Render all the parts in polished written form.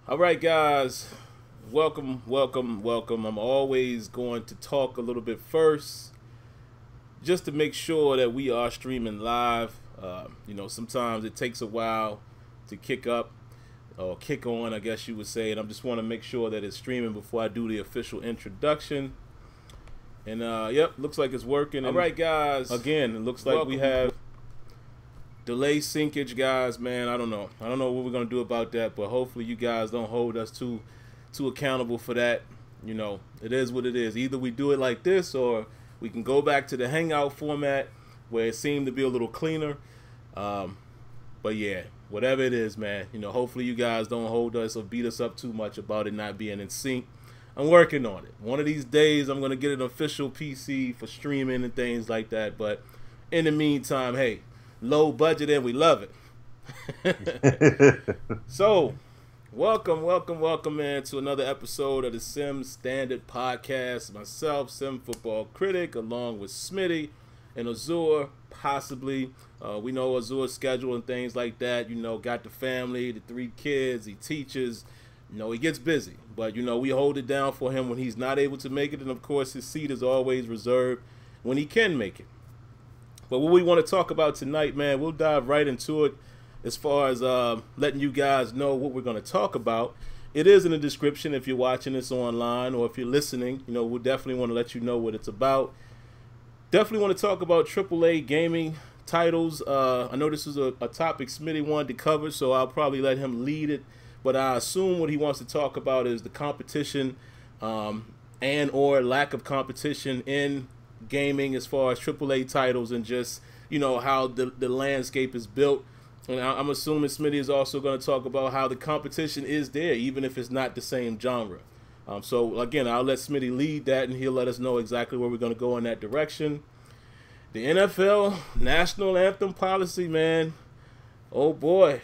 All right, guys. Welcome, welcome, welcome. I'm always going to talk a little bit first just to make sure that we are streaming live. Sometimes it takes a while to kick up or kick on, I guess you would say. And I just want to make sure that it's streaming before I do the official introduction. And, yep, looks like it's working. All right, guys. Again, it looks like we have delay syncage, guys. Man, I don't know what we're gonna do about that, but hopefully you guys don't hold us too accountable for that. You know, it is what it is. Either we do it like this, or we can go back to the Hangout format where it seemed to be a little cleaner. But yeah, whatever it is, man. You know, hopefully you guys don't hold us or beat us up too much about it not being in sync. I'm working on it. One of these days, I'm gonna get an official PC for streaming and things like that. But in the meantime, hey. Low budget and we love it. So, welcome, man, to another episode of the Sim Standard Podcast. Myself, SimFBallCritic, along with Smitty and Azure, possibly. We know Azure's schedule and things like that. You know, got the family, the 3 kids, he teaches. You know, he gets busy. But, you know, we hold it down for him when he's not able to make it. And, of course, his seat is always reserved when he can make it. But what we want to talk about tonight, man, we'll dive right into it as far as letting you guys know what we're going to talk about. It is in the description if you're watching this online or if you're listening. You know, we'll definitely want to let you know what it's about. Definitely want to talk about AAA gaming titles. I know this is a topic Smitty wanted to cover, so I'll probably let him lead it. But I assume what he wants to talk about is the competition and or lack of competition in gaming as far as AAA titles and just, you know, how the landscape is built. And I'm assuming Smitty is also going to talk about how the competition is there, even if it's not the same genre. So, again, I'll let Smitty lead that, and he'll let us know exactly where we're going to go in that direction. The NFL National Anthem Policy, man. Oh, boy.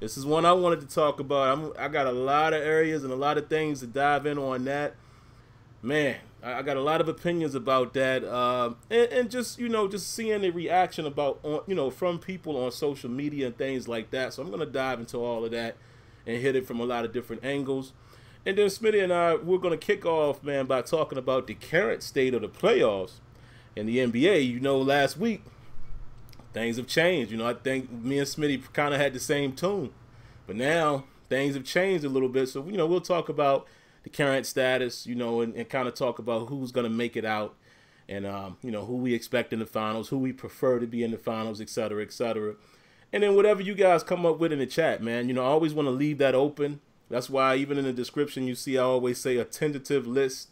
This is one I wanted to talk about. I got a lot of areas and a lot of things to dive in on that. Man, I got a lot of opinions about that, and just, you know, just seeing the reaction about, you know, from people on social media and things like that. So I'm going to dive into all of that and hit it from a lot of different angles. And then Smitty and I, we're going to kick off, man, by talking about the current state of the playoffs in the NBA. You know, last week, things have changed. You know, I think me and Smitty kind of had the same tune. But now, things have changed a little bit. So, you know, we'll talk about the current status, you know, and kind of talk about who's going to make it out and, you know, who we expect in the finals, who we prefer to be in the finals, et cetera, et cetera. And then whatever you guys come up with in the chat, man, you know, I always want to leave that open. That's why even in the description, you see I always say a tentative list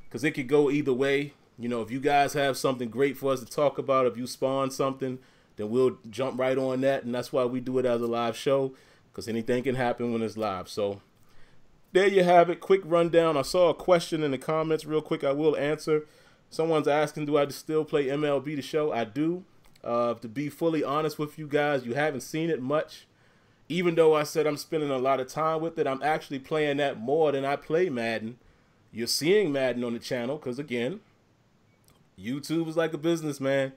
because it could go either way. You know, if you guys have something great for us to talk about, if you spawn something, then we'll jump right on that. And that's why we do it as a live show because anything can happen when it's live. So there you have it. Quick rundown. I saw a question in the comments real quick. I will answer. Someone's asking, do I still play MLB The Show? I do. To be fully honest with you guys, you haven't seen it much. Even though I said I'm spending a lot of time with it, I'm actually playing that more than I play Madden. You're seeing Madden on the channel because, again, YouTube is like a business, man.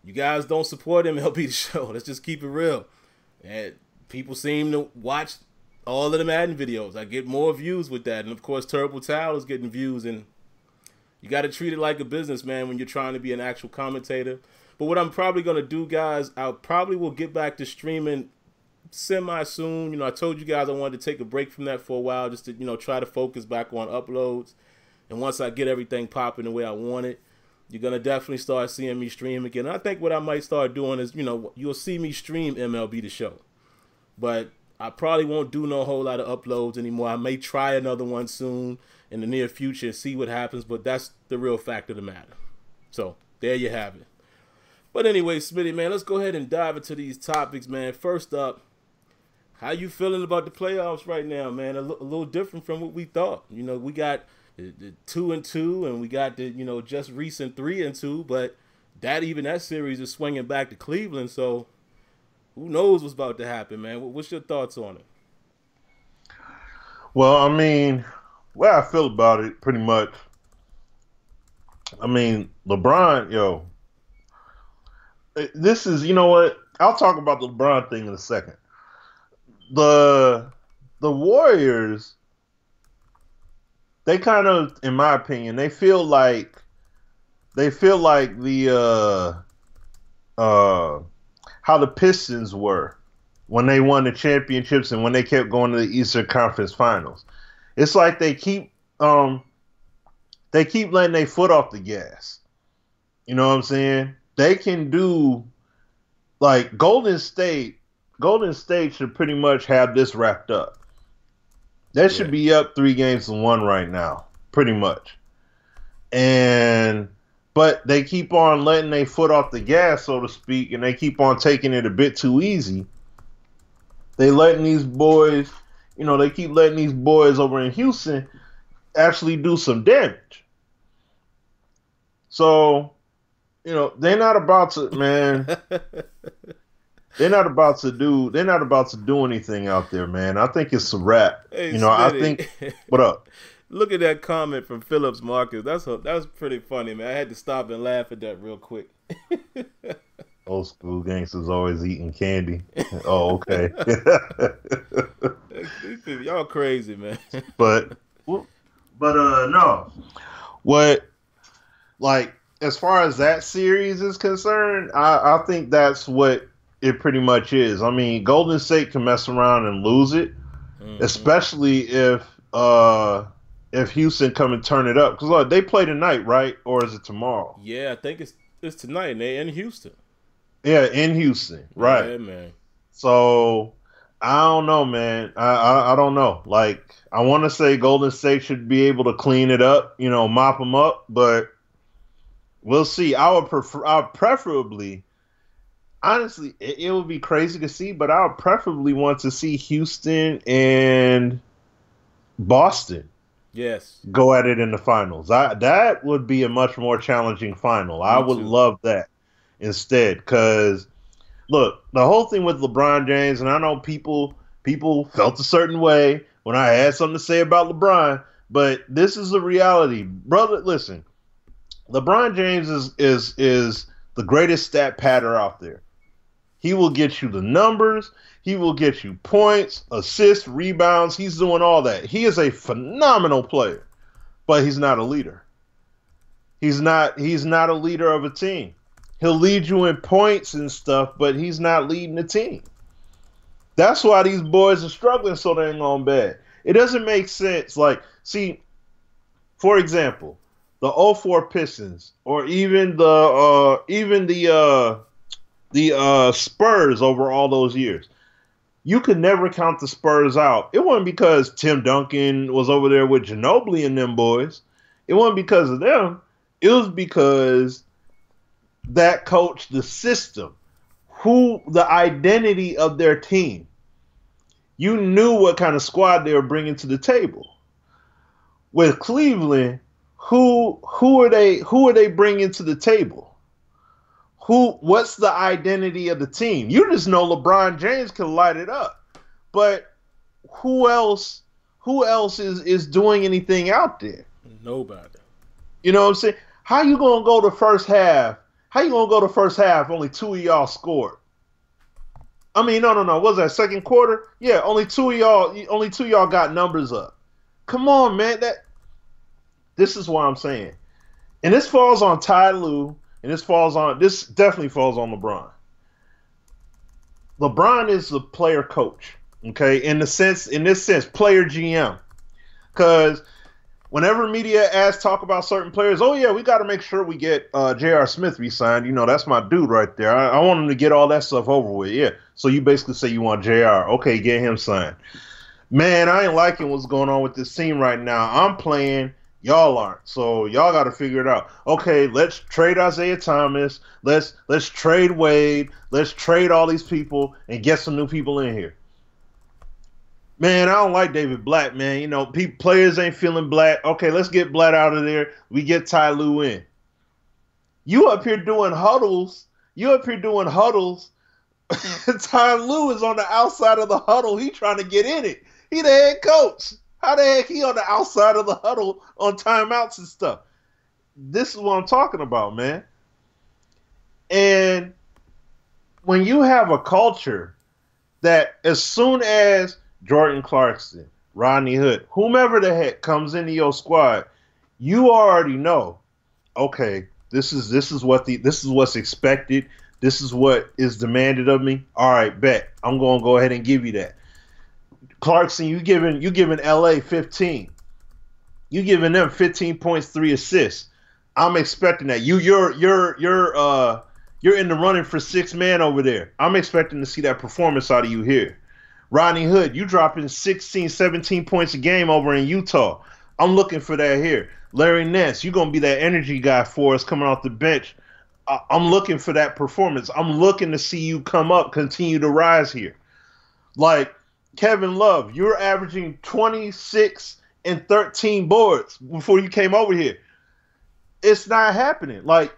You guys don't support MLB The Show. Let's just keep it real. And people seem to watch all of the Madden videos. I get more views with that. And, of course, Terrible Towel is getting views. And you got to treat it like a business, man, when you're trying to be an actual commentator. But what I'm probably going to do, guys, I probably will get back to streaming semi-soon. You know, I told you guys I wanted to take a break from that for a while just to, you know, try to focus back on uploads. And once I get everything popping the way I want it, you're going to definitely start seeing me stream again. And I think what I might start doing is, you know, you'll see me stream MLB The Show. But I probably won't do no whole lot of uploads anymore. I may try another one soon in the near future and see what happens, but that's the real fact of the matter. So, there you have it. But anyway, Smitty, man, let's go ahead and dive into these topics, man. First up, how you feeling about the playoffs right now, man? A little different from what we thought. You know, we got the 2-2, and we got the, you know, just recent 3-2, but that series is swinging back to Cleveland, so who knows what's about to happen, man? What's your thoughts on it? Well, I mean, where I feel about it, pretty much, I mean, LeBron, this is, you know what? I'll talk about the LeBron thing in a second. The the Warriors, they kind of, in my opinion, they feel like the how the Pistons were when they won the championships and when they kept going to the Eastern Conference Finals. It's like they keep letting their foot off the gas. You know what I'm saying? They can do, like, Golden State should pretty much have this wrapped up. They should be up 3-1 right now, pretty much. But they keep on letting their foot off the gas, so to speak, and they keep on taking it a bit too easy. They letting these boys, they keep letting these boys over in Houston actually do some damage. So, they're not about to, man. They're not about to do anything out there, man. I think it's a wrap. Hey, I Smitty. think. What up? Look at that comment from Phillips Marcus. That's pretty funny, man. I had to stop and laugh at that real quick. Old school gangsters always eating candy. Oh, okay. Y'all crazy, man. But no. What, like, as far as that series is concerned, I think that's what it pretty much is. I mean, Golden State can mess around and lose it, especially if Houston come and turn it up. Because they play tonight, right? Or is it tomorrow? Yeah, I think it's tonight, and they're in Houston. Yeah, in Houston, right? Yeah, man. So I don't know, man. I don't know. Like, I want to say Golden State should be able to clean it up, mop them up, but we'll see. I would preferably, honestly, it would be crazy to see, but I would preferably want to see Houston and Boston. Yes. Go at it in the finals. That would be a much more challenging final. I would love that instead, because look, the whole thing with LeBron James, and I know people felt a certain way when I had something to say about LeBron, but this is the reality, brother. Listen, LeBron James is the greatest stat patter out there. He will get you the numbers. He will get you points, assists, rebounds. He's doing all that. He is a phenomenal player, but he's not a leader. He's not a leader of a team. He'll lead you in points and stuff, but he's not leading the team. That's why these boys are struggling so dang on bad. It doesn't make sense. Like, see, for example, the 04 Pistons, or even the Spurs over all those years. You could never count the Spurs out. It wasn't because Tim Duncan was over there with Ginobili and them boys. It wasn't because of them. It was because that coach, the system, the identity of their team. You knew what kind of squad they were bringing to the table. With Cleveland, who are they bringing to the table? What's the identity of the team? You just know LeBron James can light it up, but who else is doing anything out there? Nobody. You know what I'm saying? How you gonna go the first half? Only two of y'all scored. I mean, no. What was that, second quarter? Yeah, only two of y'all got numbers up. Come on, man. This is what I'm saying. And this falls on Ty Lue, and this definitely falls on LeBron. LeBron is the player coach, okay? In this sense, player GM. Because whenever media talk about certain players, oh yeah, we got to make sure we get J.R. Smith re-signed. That's my dude right there. I want him to get all that stuff over with. Yeah. So you basically say you want J.R. Okay, get him signed. Man, I ain't liking what's going on with this team right now. I'm playing. Y'all aren't. So y'all got to figure it out. Okay, let's trade Isaiah Thomas. Let's trade Wade. Let's trade all these people and get some new people in here. Man, I don't like David Blatt, man. Players ain't feeling Blatt. Okay, let's get Blatt out of there. We get Ty Lue in. You up here doing huddles. Ty Lue is on the outside of the huddle. He trying to get in it. He the head coach. How the heck he on the outside of the huddle on timeouts and stuff? This is what I'm talking about, man. And when you have a culture that as soon as Jordan Clarkson, Rodney Hood, whomever the heck comes into your squad, you already know, okay, this is what's expected. This is what is demanded of me. All right, bet. I'm gonna go ahead and give you that. Clarkson, you giving LA 15. You giving them 15 points, 3 assists. I'm expecting that. You're in the running for 6 man over there. I'm expecting to see that performance out of you here. Rodney Hood, you dropping 16, 17 points a game over in Utah. I'm looking for that here. Larry Nance, you're going to be that energy guy for us coming off the bench. I'm looking for that performance. I'm looking to see you come up, continue to rise here. Like Kevin Love, you're averaging 26 and 13 boards before you came over here. It's not happening. Like,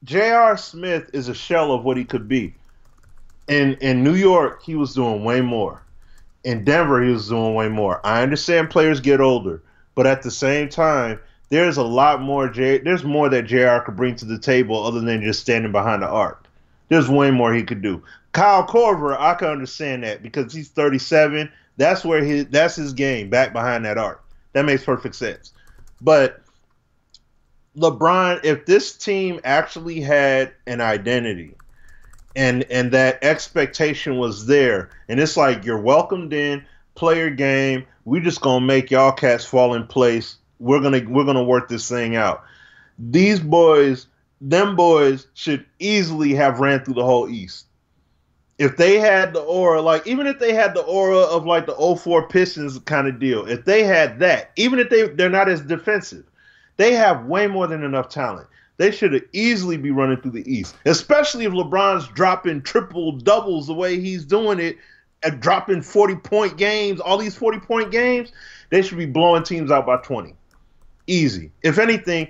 J.R. Smith is a shell of what he could be. In New York, he was doing way more. In Denver, he was doing way more. I understand players get older, but at the same time, there's a lot more. There's more that JR could bring to the table other than just standing behind the arc. There's way more he could do. Kyle Korver, I can understand that because he's 37. That's his game, back behind that arc. That makes perfect sense. But LeBron, if this team actually had an identity and that expectation was there, and it's like you're welcomed in, play your game, we just gonna make y'all cats fall in place. We're gonna work this thing out. Them boys should easily have ran through the whole East. If they had the aura, like even if they had the aura of like the '04 Pistons kind of deal, if they had that, even if they're not as defensive, they have way more than enough talent. They should easily be running through the East, especially if LeBron's dropping triple doubles the way he's doing it, and dropping 40-point games, all these 40-point games. They should be blowing teams out by 20. Easy. If anything,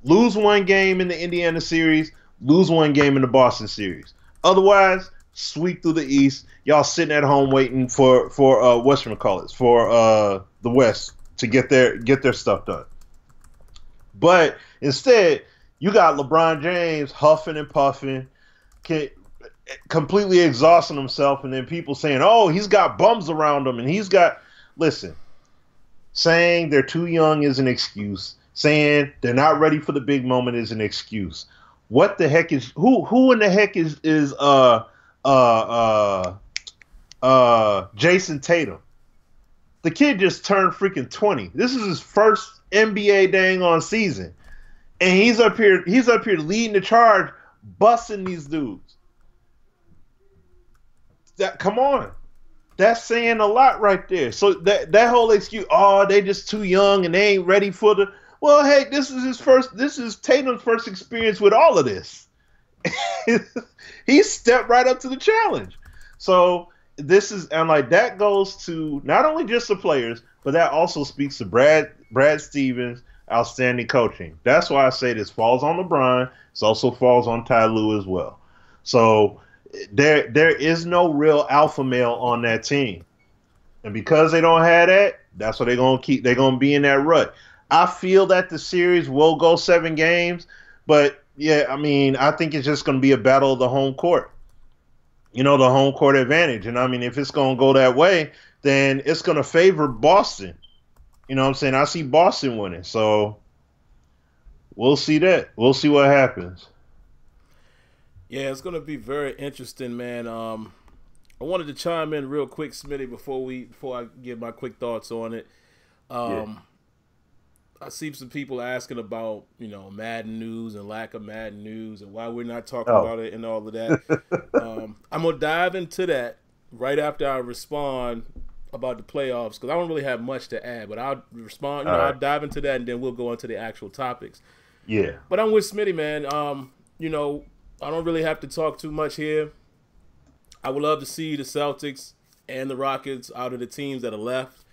lose one game in the Indiana series, lose one game in the Boston series. Otherwise, sweep through the East. Y'all sitting at home waiting for whatchamacallit, for the West to get their stuff done. But instead, you got LeBron James huffing and puffing, completely exhausting himself, and then people saying, oh, he's got bums around him, and he's got – listen, saying they're too young is an excuse. Saying they're not ready for the big moment is an excuse. What the heck is – who in the heck is Jason Tatum? The kid just turned freaking 20. This is his first NBA dang on season. And he's up here leading the charge, busting these dudes. Come on. That's saying a lot right there. So that whole excuse, oh, they just too young and they ain't ready for the – well, hey, this is Tatum's first experience with all of this. He stepped right up to the challenge. So that goes to not only just the players, but that also speaks to Brad Stevens' outstanding coaching. That's why I say this falls on LeBron. It also falls on Ty Lue as well. So there is no real alpha male on that team. And because they don't have that, that's what they're going to be in that rut. I feel that the series will go 7 games, but yeah, I mean, I think it's just going to be a battle of the home court. The home court advantage. And I mean, if it's going to go that way, then it's going to favor Boston. You know what I'm saying? I see Boston winning. So we'll see that. We'll see what happens. Yeah, it's going to be very interesting, man. I wanted to chime in real quick, Smitty, before I give my quick thoughts on it. I see some people asking about, Madden news and lack of Madden news and why we're not talking about it and all of that. I'm going to dive into that right after I respond about the playoffs because I don't really have much to add, but I'll respond. I'll dive into that and then we'll go into the actual topics. Yeah. But I'm with Smitty, man. I don't really have to talk too much here. I would love to see the Celtics and the Rockets out of the teams that are left.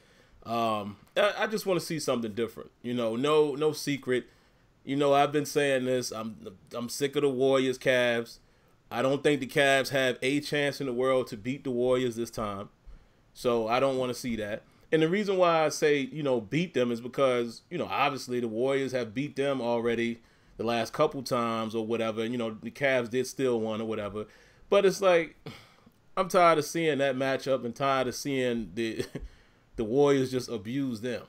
I just want to see something different. No secret. I've been saying this. I'm sick of the Warriors, Cavs. I don't think the Cavs have a chance in the world to beat the Warriors this time. So I don't want to see that. And the reason why I say, beat them is because, obviously the Warriors have beat them already the last couple times or whatever. The Cavs did steal one or whatever. But it's like, I'm tired of seeing that matchup and tired of seeing the the Warriors just abuse them.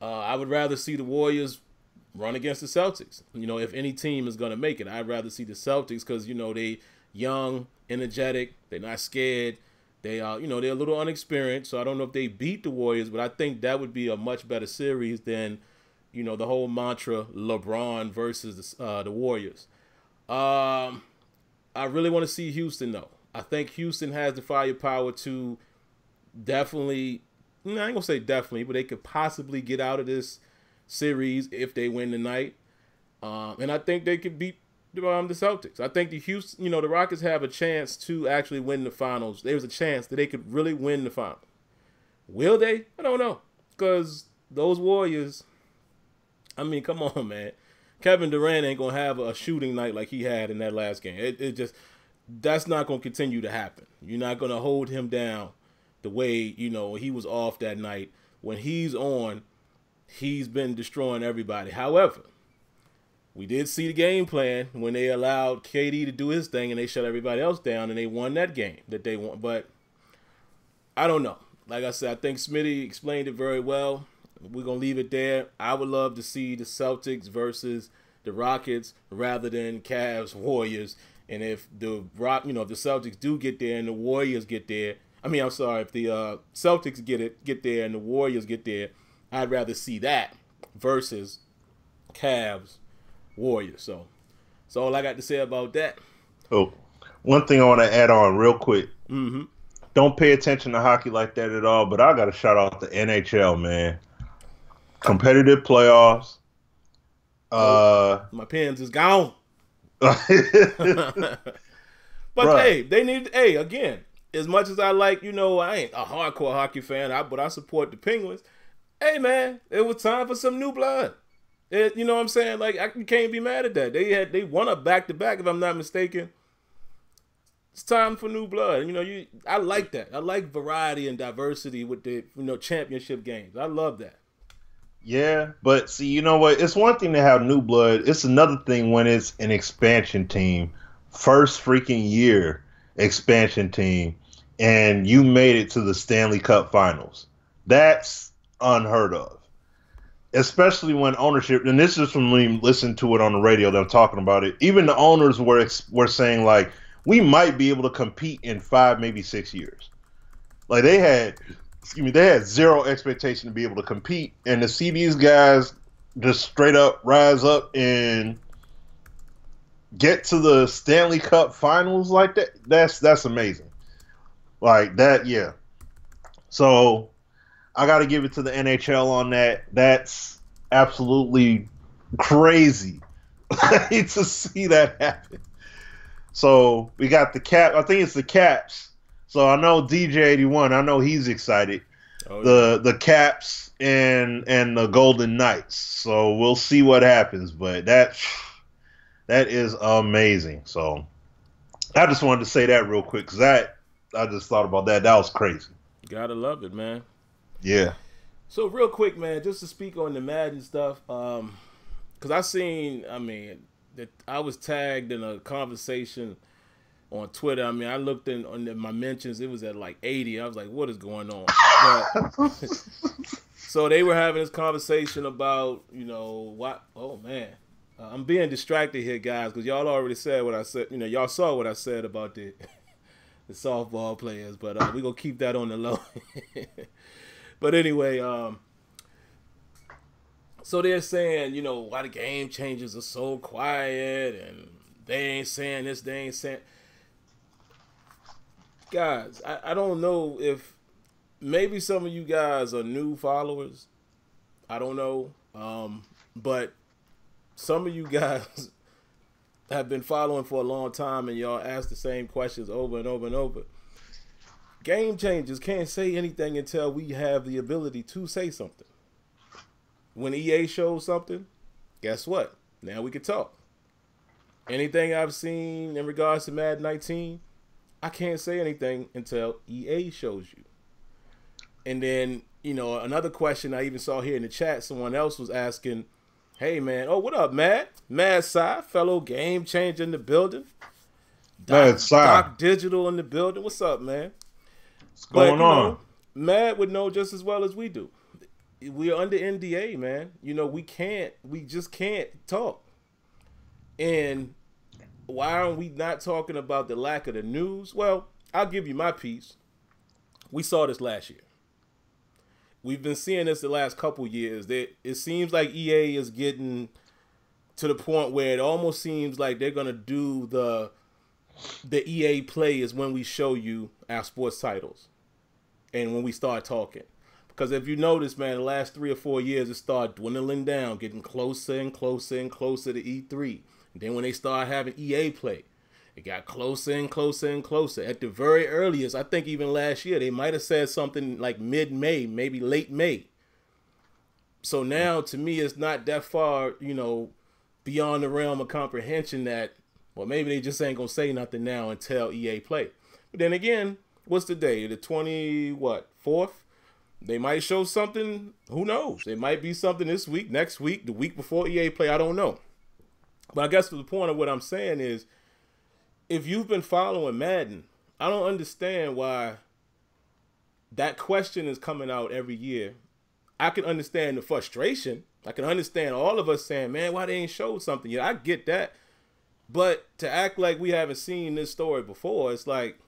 I would rather see the Warriors run against the Celtics. You know, if any team is going to make it, I'd rather see the Celtics because, you know, they young, energetic, they're not scared. They are, you know, they're a little unexperienced, so I don't know if they beat the Warriors, but I think that would be a much better series than, you know, the whole mantra LeBron versus the Warriors. I really want to see Houston, though. I think Houston has the firepower to definitely, I ain't going to say definitely, but they could possibly get out of this series if they win tonight. And I think they could beat the Celtics. I think the Houston, you know, the Rockets have a chance to actually win the finals. There's a chance that they could really win the finals. Will they? I don't know. Because those Warriors, I mean, come on, man. Kevin Durant ain't going to have a shooting night like he had in that last game. It just, that's not going to continue to happen. You're not going to hold him down the way, you know, he was off that night. When he's on, he's been destroying everybody. However, we did see the game plan when they allowed KD to do his thing and they shut everybody else down and they won that game that they won. But I don't know. Like I said, I think Smitty explained it very well. We're going to leave it there. I would love to see the Celtics versus the Rockets rather than Cavs, Warriors. And if the Celtics do get there and the Warriors get there, if the Celtics get there and the Warriors get there, I'd rather see that versus Cavs, Warriors. So that's all I got to say about that. Oh, one thing I want to add on real quick. Mm-hmm. Don't pay attention to hockey like that at all, but I got to shout out the NHL, man. Competitive playoffs. My pens is gone. But hey, they need. Hey, again, as much as I like, you know, I ain't a hardcore hockey fan, but I support the Penguins. Hey, man, it was time for some new blood. You know what I'm saying? Like, you can't be mad at that. They won a back-to-back, if I'm not mistaken. It's time for new blood. You know, I like that. I like variety and diversity with the, you know, championship games. I love that. Yeah, but see, you know what? It's one thing to have new blood. It's another thing when it's an expansion team, first freaking year expansion team, and you made it to the Stanley Cup Finals. That's unheard of. Especially when ownership, and this is from me listening to it on the radio, they're talking about it. Even the owners were saying, like, we might be able to compete in 5, maybe 6 years. Like, they had zero expectation to be able to compete, and to see these guys just straight up rise up and get to the Stanley Cup Finals like that, that's amazing. Like that, yeah. So I got to give it to the NHL on that. That's absolutely crazy to see that happen. So we got the Cap. I think it's the Caps. So I know DJ81. I know he's excited. Oh, yeah. The Caps and the Golden Knights. So we'll see what happens. But that is amazing. So I just wanted to say that real quick because I just thought about that. That was crazy. Gotta love it, man. Yeah. So real quick, man, just to speak on the Madden stuff, because I was tagged in a conversation on Twitter. I mean, I looked on my mentions, it was at like 80. I was like, what is going on? But, so they were having this conversation about, you know, what? Oh man, I'm being distracted here, guys, because y'all already said what I said. You know, y'all saw what I said about the softball players, but we're gonna keep that on the low. But anyway, so they're saying, you know, why the game changers are so quiet and they ain't saying this, they ain't saying. Guys, I don't know if maybe some of you guys are new followers. I don't know. But some of you guys have been following for a long time and y'all ask the same questions over and over and over. Game changers can't say anything until we have the ability to say something. When EA shows something, guess what? Now we can talk. Anything I've seen in regards to Madden 19, I can't say anything until EA shows you. And then, you know, another question I even saw here in the chat, someone else was asking, hey, man, oh, what up, Matt? Mad Sci, fellow game changer in the building. Doc Digital in the building. What's up, man? What's going on? Mad would know just as well as we do. We are under NDA, man. We just can't talk. And why are we not talking about the lack of the news? Well, I'll give you my piece. We saw this last year. We've been seeing this the last couple years. It seems like EA is getting to the point where it almost seems like they're gonna do the EA play is when we show you our sports titles and when we start talking. Because if you notice, man, the last 3 or 4 years it started dwindling down, getting closer and closer and closer to E3. And then when they started having EA play, it got closer and closer and closer. At the very earliest, I think even last year, they might have said something like mid-May, maybe late May. So now, to me, it's not that far, beyond the realm of comprehension that, well, maybe they just ain't going to say nothing now until EA play. But then again, what's the day? The 4th? They might show something. Who knows? It might be something this week, next week, the week before EA play. I don't know. But I guess the point of what I'm saying is, if you've been following Madden, I don't understand why that question is coming out every year. I can understand the frustration. I can understand all of us saying, man, why they ain't showed something yet? I get that. But to act like we haven't seen this story before, it's like,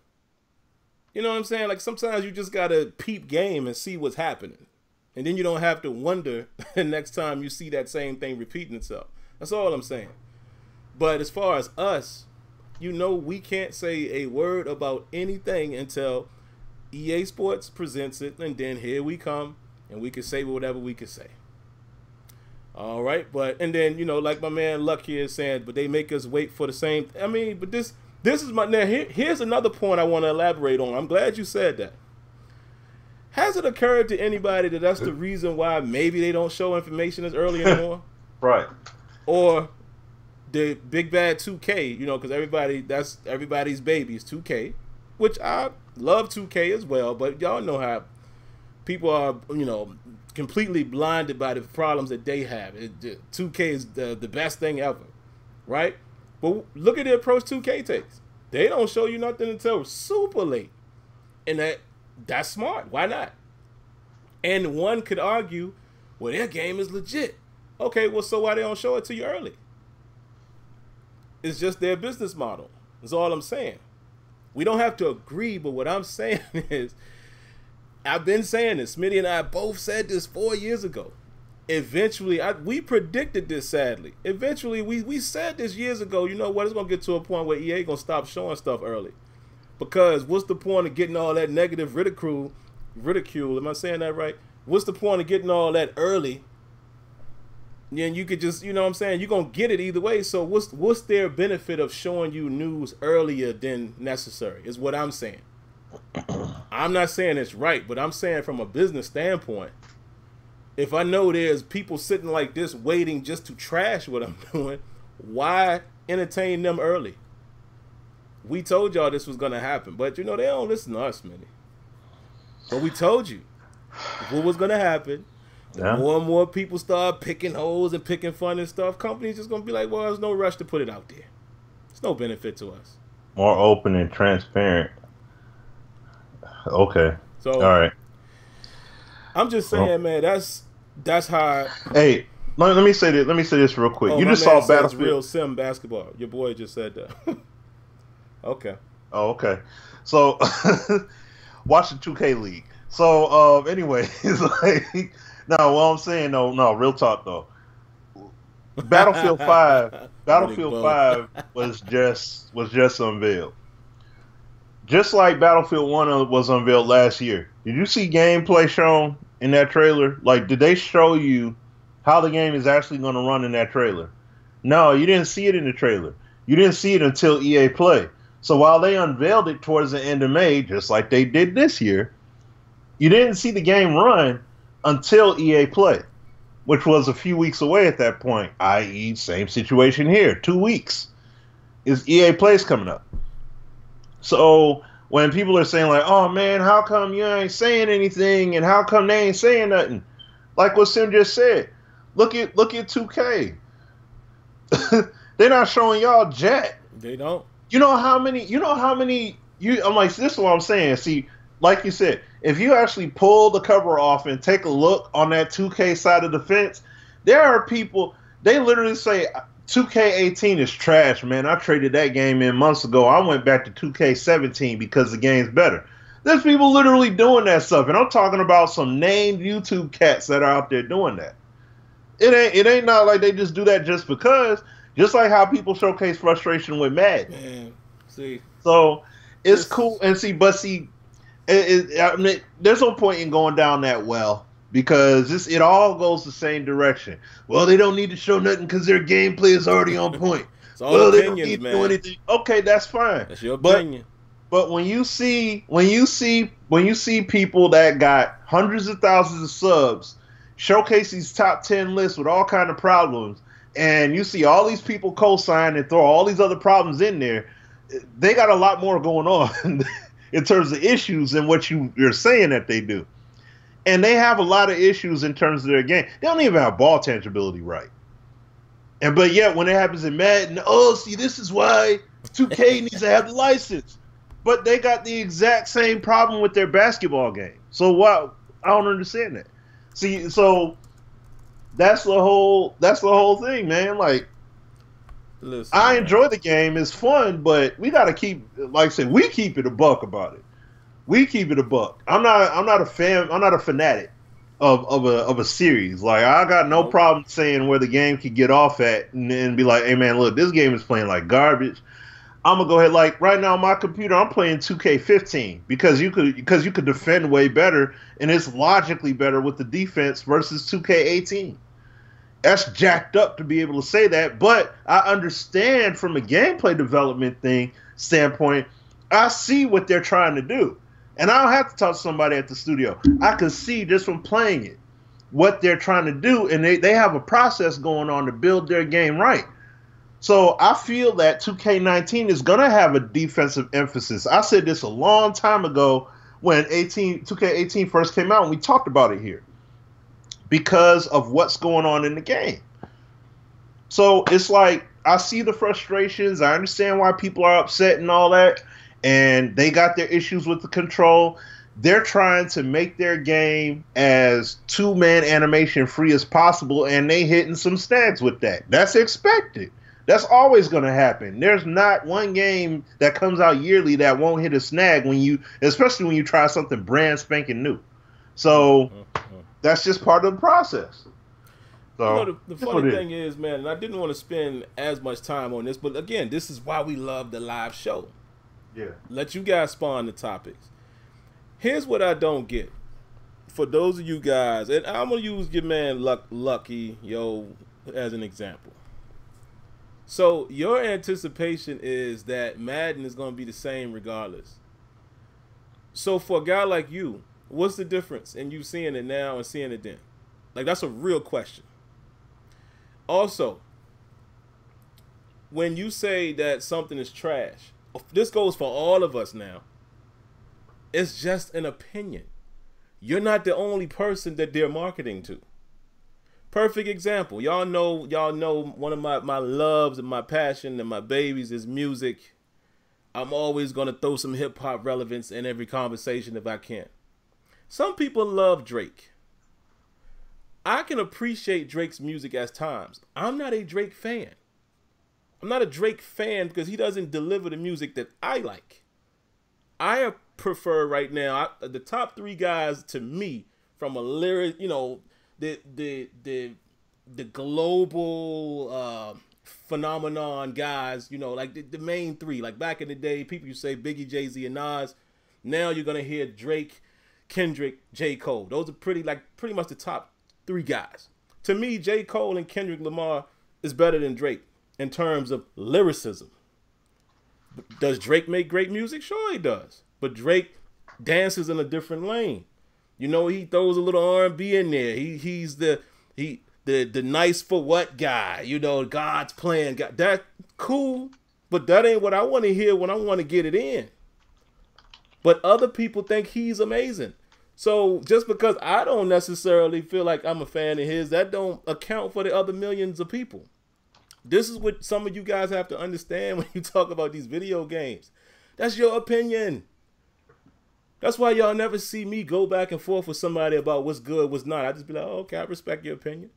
you know what I'm saying? Like sometimes you just got to peep game and see what's happening. And then you don't have to wonder the next time you see that same thing repeating itself. That's all I'm saying. But as far as us, we can't say a word about anything until EA Sports presents it, and then here we come, and we can say whatever we can say. All right, and then like my man Luck here is saying, but they make us wait for the same. I mean, but this is here's another point I want to elaborate on. I'm glad you said that. Has it occurred to anybody that that's the reason why maybe they don't show information as early anymore? Right. Or the big bad 2K, because that's everybody's baby is 2K, which I love 2K as well, but y'all know how people are, completely blinded by the problems that they have. 2K is the best thing ever, right? But look at the approach 2K takes. They don't show you nothing until super late, and that's smart. Why not? And one could argue, well, their game is legit. Okay, well, so why they don't show it to you early? It's just their business model. That's all I'm saying. We don't have to agree, but what I'm saying is, I've been saying this. Smitty and I both said this 4 years ago. Eventually, we predicted this, sadly. Eventually, we said this years ago, you know what, it's going to get to a point where EA going to stop showing stuff early. Because what's the point of getting all that negative ridicule, am I saying that right? What's the point of getting all that early? And you could just, you know what I'm saying? You're going to get it either way. So what's their benefit of showing you news earlier than necessary is what I'm saying. I'm not saying it's right, but I'm saying from a business standpoint, if I know there's people sitting like this waiting just to trash what I'm doing, why entertain them early? We told y'all this was going to happen, but they don't listen to us, Smitty. But we told you what was going to happen. The more and more people start picking holes and picking fun and stuff, companies just going to be like, well, there's no rush to put it out there. There's no benefit to us. More open and transparent. Okay. So, all right. I'm just saying, man, that's how. Hey, let me say this. Let me say this real quick. You just saw Battlefield. Real sim basketball. Your boy just said that. Okay. Oh, okay. So, watch the 2K League. So, anyway, it's like. No, what I'm saying, no, real talk though. Battlefield 5 was just unveiled. Just like Battlefield 1 was unveiled last year. Did you see gameplay shown in that trailer? Like, did they show you how the game is actually going to run in that trailer? No, you didn't see it in the trailer. You didn't see it until EA Play. So while they unveiled it towards the end of May, just like they did this year, you didn't see the game run until EA Play, which was a few weeks away at that point, i.e. same situation here, 2 weeks. Is EA Play's coming up. So when people are saying like, oh man, how come you ain't saying anything and how come they ain't saying nothing? Like what Sim just said, look at 2K. They're not showing y'all jack. They don't. You know how many? I'm like, this is what I'm saying. See, like you said, if you actually pull the cover off and take a look on that 2K side of the fence, there are people. They literally say 2K18 is trash, man. I traded that game in months ago. I went back to 2K17 because the game's better. There's people literally doing that stuff, and I'm talking about some named YouTube cats that are out there doing that. It ain't not like they just do that just because. Just like how people showcase frustration with Madden. Man, see. So it's cool and I mean, there's no point in going down that well because it all goes the same direction. Well, they don't need to show nothing because their gameplay is already on point. It's all opinions, they don't need man. to do anything. Okay, that's fine. That's your opinion. But when you see people that got hundreds of thousands of subs showcase these top 10 lists with all kind of problems, and you see all these people co-sign and throw all these other problems in there, they got a lot more going on in terms of issues than what you're saying that they do. And they have a lot of issues in terms of their game. They don't even have ball tangibility right. But yet when it happens in Madden, see, this is why 2K needs to have the license. But they got the exact same problem with their basketball game. So what? I don't understand that. See, so that's the whole thing, man. Like, listen, I enjoy the game; it's fun, but we got to keep, like I said, we keep it a buck about it. We keep it a buck. I'm not a fan. I'm not a fanatic of a series. Like, I got no problem saying where the game could get off at, and be like, hey man, look, this game is playing like garbage. I'm gonna go ahead, like right now on my computer, I'm playing 2K15 because you could defend way better, and it's logically better with the defense versus 2K18. That's jacked up to be able to say that, but I understand from a gameplay development standpoint, I see what they're trying to do, and I don't have to talk to somebody at the studio. I can see just from playing it what they're trying to do, and they have a process going on to build their game right. So I feel that 2K19 is going to have a defensive emphasis. I said this a long time ago when 2K18 first came out, and we talked about it here because of what's going on in the game. So it's like I see the frustrations. I understand why people are upset and all that, and they got their issues with the control. They're trying to make their game as two-man animation free as possible, and they hitting some snags with that. That's expected. That's always going to happen. There's not one game that comes out yearly that won't hit a snag especially when you try something brand spanking new. So that's just part of the process. So the funny thing is, man, and I didn't want to spend as much time on this, but again, this is why we love the live show. Yeah. Let you guys spawn the topics. Here's what I don't get. For those of you guys, and I'm going to use your man Lucky, as an example. So your anticipation is that Madden is going to be the same regardless. So for a guy like you, what's the difference in you seeing it now and seeing it then? Like, that's a real question. Also, when you say that something is trash, this goes for all of us now. It's just an opinion. You're not the only person that they're marketing to. Perfect example. Y'all know one of my loves and my passion and my babies is music. I'm always going to throw some hip hop relevance in every conversation if I can. Some people love Drake. I can appreciate Drake's music at times. I'm not a Drake fan. I'm not a Drake fan because he doesn't deliver the music that I like. I prefer right now the top three guys to me from a lyric, the global phenomenon guys, like the main three. Like back in the day, people used to say Biggie, Jay-Z, and Nas. Now you're gonna hear Drake, Kendrick, J. Cole. Those are pretty much the top three guys. To me, J. Cole and Kendrick Lamar is better than Drake in terms of lyricism. Does Drake make great music? Sure he does. But Drake dances in a different lane. He throws a little R&B in there. He's the nice for what guy. God's plan. God, that cool, but that ain't what I want to hear when I want to get it in. But other people think he's amazing. So just because I don't necessarily feel like I'm a fan of his, that don't account for the other millions of people. This is what some of you guys have to understand when you talk about these video games. That's your opinion. That's why y'all never see me go back and forth with somebody about what's good, what's not. I just be like, oh, okay, I respect your opinion.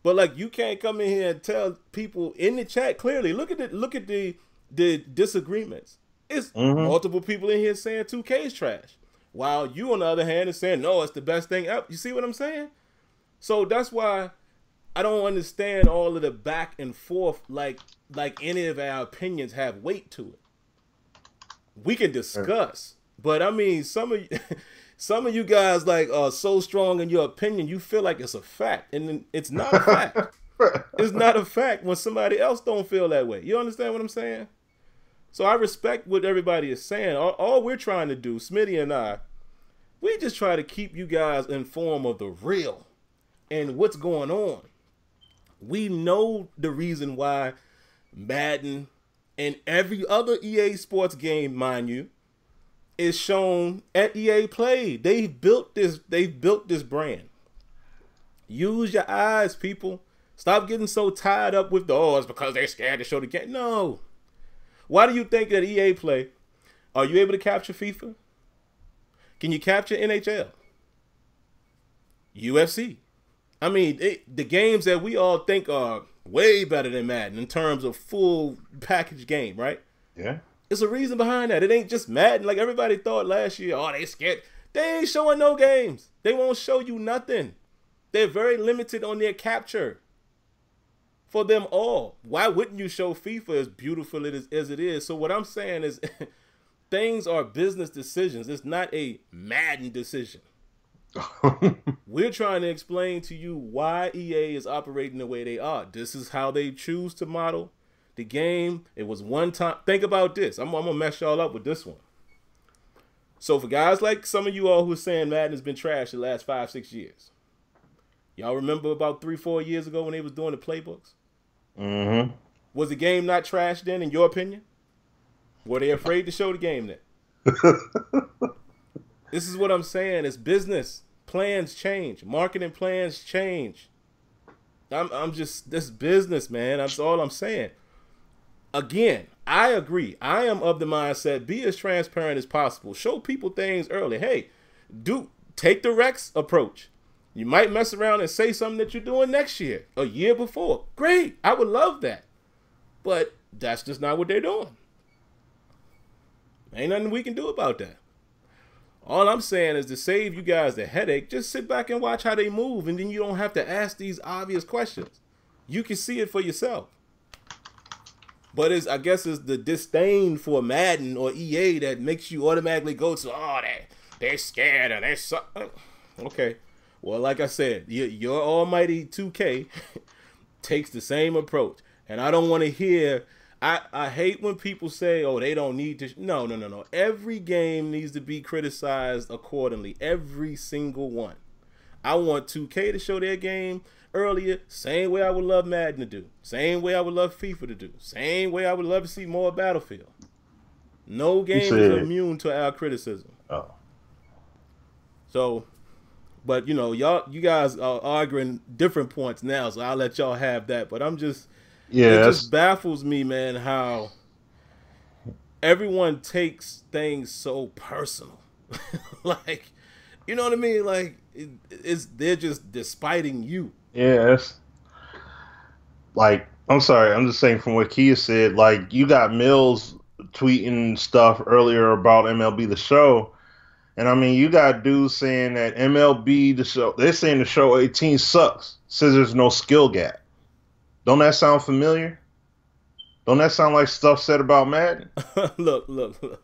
But like, you can't come in here and tell people in the chat clearly. Look at the disagreements. It's multiple people in here saying 2K is trash, while you on the other hand is saying no, it's the best thing ever. You see what I'm saying? So that's why I don't understand all of the back and forth. Like any of our opinions have weight to it. We can discuss, but I mean, some of you guys like are so strong in your opinion, you feel like it's a fact, and it's not a fact. It's not a fact when somebody else don't feel that way. You understand what I'm saying? So I respect what everybody is saying. All we're trying to do, Smitty and I, we just try to keep you guys informed of the real and what's going on. We know the reason why Madden and every other EA sports game, mind you, is shown at EA Play. They've built this brand. Use your eyes, people. Stop getting so tied up with it's because they're scared to show the game. No. Why do you think that EA Play, are you able to capture FIFA? Can you capture NHL? UFC? I mean, the games that we all think are way better than Madden in terms of full package game, right? Yeah. There's a reason behind that. It ain't just Madden. Like everybody thought last year, they scared. They ain't showing no games. They won't show you nothing. They're very limited on their capture. For them all. Why wouldn't you show FIFA as beautiful as it is? So what I'm saying is things are business decisions. It's not a Madden decision. We're trying to explain to you why EA is operating the way they are. This is how they choose to model the game. It was one time. Think about this. I'm going to mess y'all up with this one. So for guys like some of you all who are saying Madden has been trashed the last 5-6 years. Y'all remember about 3-4 years ago when they was doing the playbooks? Mm-hmm. Was the game not trash then, in your opinion? Were they afraid to show the game then? This is what I'm saying. It's business. Plans change. Marketing plans change. I'm just, this business, man. That's all I'm saying. Again, I agree. I am of the mindset, be as transparent as possible. Show people things early. Hey, take the Rex approach. You might mess around and say something that you're doing next year, a year before. Great. I would love that. But that's just not what they're doing. Ain't nothing we can do about that. All I'm saying is to save you guys the headache, just sit back and watch how they move, and then you don't have to ask these obvious questions. You can see it for yourself. But I guess it's the disdain for Madden or EA that makes you automatically go to, they're scared or they're okay. Well, like I said, your almighty 2K takes the same approach. And I don't want to hear, I hate when people say, they don't need to. No. Every game needs to be criticized accordingly. Every single one. I want 2K to show their game earlier, same way I would love Madden to do. Same way I would love FIFA to do. Same way I would love to see more Battlefield. No game is immune to our criticism. Oh. So... But, you guys are arguing different points now, so I'll let y'all have that. But it just baffles me, man, how everyone takes things so personal. Like, you know what I mean? Like, they're just despiting you. Yes. Like, I'm sorry, I'm just saying from what Kia said, like, you got Mills tweeting stuff earlier about MLB The Show. And I mean, you got dudes saying that MLB The Show, they're saying the show 18 sucks, says there's no skill gap. Don't that sound familiar? Don't that sound like stuff said about Madden? Look.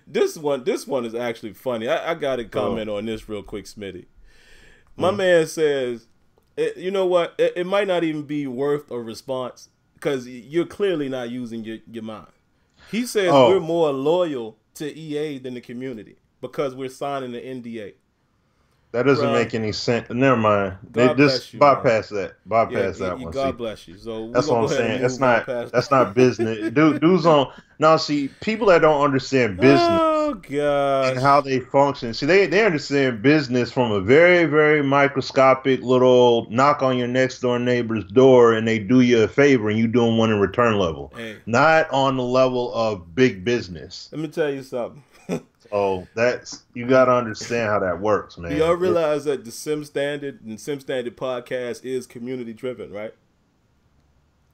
This one is actually funny. I got to comment on this real quick, Smitty. My man says, you know what? It might not even be worth a response because you're clearly not using your mind. He says we're more loyal to EA than the community because we're signing the NDA. That doesn't make any sense. Never mind. They just bypass that. Bypass that one. God bless you. So that's what I'm saying. That's not business. Dudes on now. See, people that don't understand business. Oh gosh. And how they function. See, they understand business from a very, very microscopic little knock on your next door neighbor's door, and they do you a favor, and you do them one in return level. Hey. Not on the level of big business. Let me tell you something. So you got to understand how that works, man. Do y'all realize that the Sim Standard and Sim Standard podcast is community driven, right?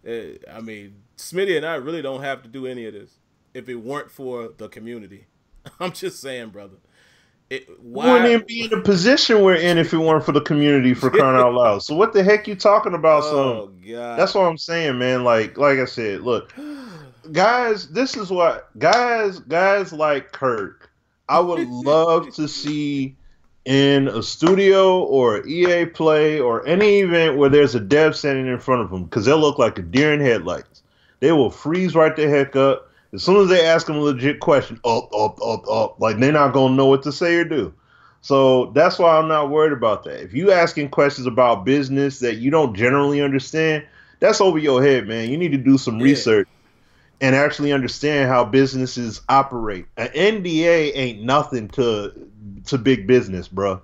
I mean, Smitty and I really don't have to do any of this if it weren't for the community. I'm just saying, brother. We wouldn't even be in the position we're in if it weren't for the community, for crying out loud. So what the heck you talking about? Oh, God. That's what I'm saying, man. Like I said, look, guys, this is what guys like Kirk, I would love to see in a studio or EA Play or any event where there's a dev standing in front of them, because they'll look like a deer in headlights. They will freeze right the heck up. As soon as they ask them a legit question, like they're not going to know what to say or do. So that's why I'm not worried about that. If you asking questions about business that you don't generally understand, that's over your head, man. You need to do some research and actually understand how businesses operate. An NDA ain't nothing to big business, bro.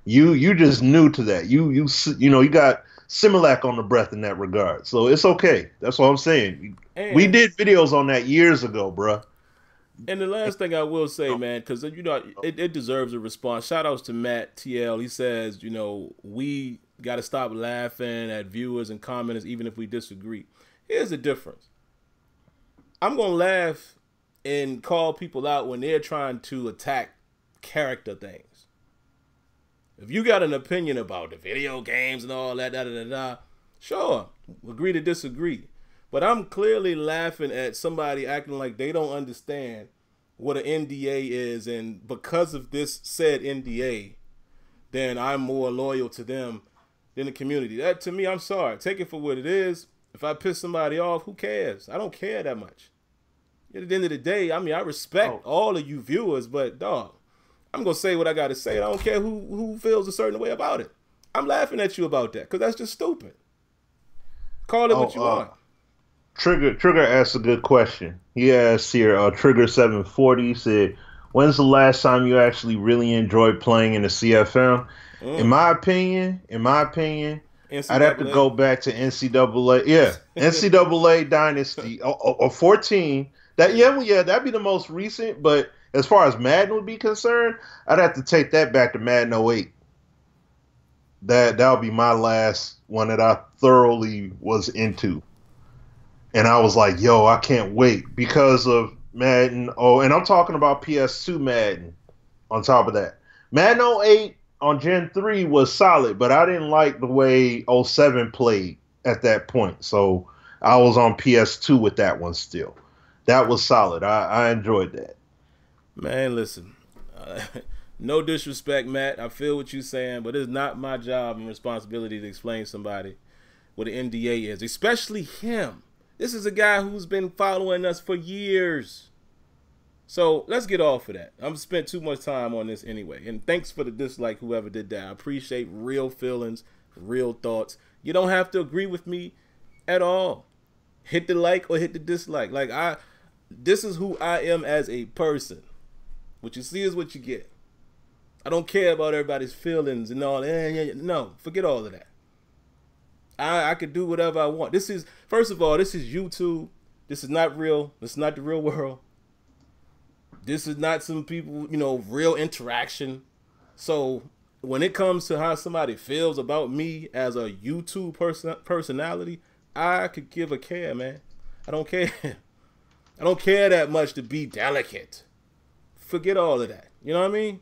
You just new to that. You got Similac on the breath in that regard. So it's okay. That's what I'm saying. And we did videos on that years ago, bro. And the last thing I will say, man, because it deserves a response. Shout outs to Matt TL. He says, we got to stop laughing at viewers and commenters even if we disagree. Here's the difference. I'm going to laugh and call people out when they're trying to attack character things. If you got an opinion about the video games and all that, sure, agree to disagree. But I'm clearly laughing at somebody acting like they don't understand what an NDA is, and because of this said NDA, then I'm more loyal to them than the community. That, to me, I'm sorry. Take it for what it is. If I piss somebody off, who cares? I don't care that much. At the end of the day, I mean, I respect all of you viewers, but dog, I'm going to say what I got to say. I don't care who feels a certain way about it. I'm laughing at you about that because that's just stupid. Call it what you want. Trigger asked a good question. He asked here, Trigger 740, he said, when's the last time you actually really enjoyed playing in the CFM? In my opinion, NCAA. I'd have to go back to NCAA. Yeah, NCAA Dynasty, or 14. That'd be the most recent, but as far as Madden would be concerned, I'd have to take that back to Madden 08. That would be my last one that I thoroughly was into. And I was like, yo, I can't wait because of Madden. Oh, and I'm talking about PS2 Madden on top of that. Madden 08 on Gen 3 was solid, but I didn't like the way 07 played at that point. So I was on PS2 with that one still. That was solid. I enjoyed that. Man, listen, no disrespect, Matt. I feel what you're saying, but it's not my job and responsibility to explain to somebody what an NDA is, especially him. This is a guy who's been following us for years. So let's get off of that. I've spent too much time on this anyway. And thanks for the dislike, whoever did that. I appreciate real feelings, real thoughts. You don't have to agree with me at all. Hit the like or hit the dislike. This is who I am as a person. What you see is what you get. I don't care about everybody's feelings and all that. No, forget all of that. I could do whatever I want. First of all, this is YouTube. This is not real. This is not the real world. This is not some people, real interaction. So when it comes to how somebody feels about me as a YouTube personality, I could give a care, man. I don't care. I don't care that much to be delicate. Forget all of that. You know what I mean?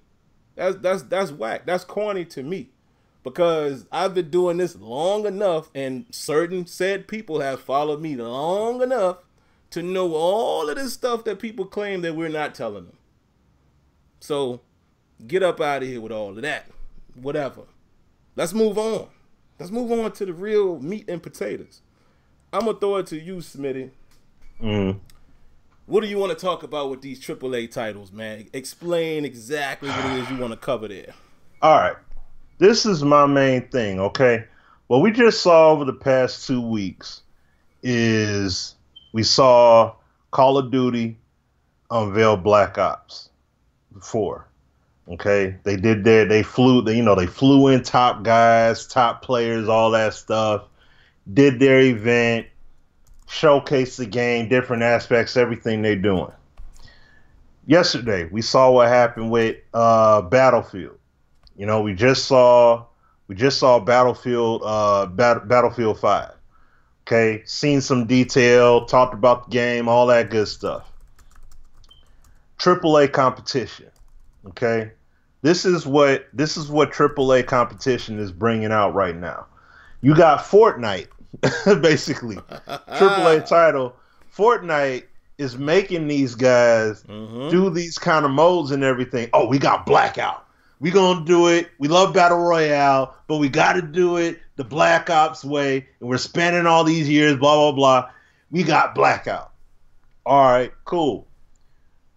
That's whack. That's corny to me. Because I've been doing this long enough, and certain said people have followed me long enough to know all of this stuff that people claim that we're not telling them. So get up out of here with all of that. Whatever. Let's move on. Let's move on to the real meat and potatoes. I'm going to throw it to you, Smitty. What do you want to talk about with these AAA titles, man? Explain exactly what it is you want to cover there. All right. This is my main thing, okay? What we just saw over the past 2 weeks is we saw Call of Duty unveil Black Ops. before. Okay, they flew in top guys, top players, all that stuff. Did their event, showcased the game, different aspects, everything they're doing. Yesterday, we saw what happened with Battlefield. We just saw Battlefield 5. Okay, seen some detail, talked about the game, all that good stuff. AAA competition. Okay, this is what AAA competition is bringing out right now. You got Fortnite, basically AAA title. Fortnite is making these guys do these kind of modes and everything. Oh, we got Blackout. We gonna do it. We love Battle Royale, but we got to do it the Black Ops way. And we're spending all these years, blah blah blah. We got Blackout. All right, cool.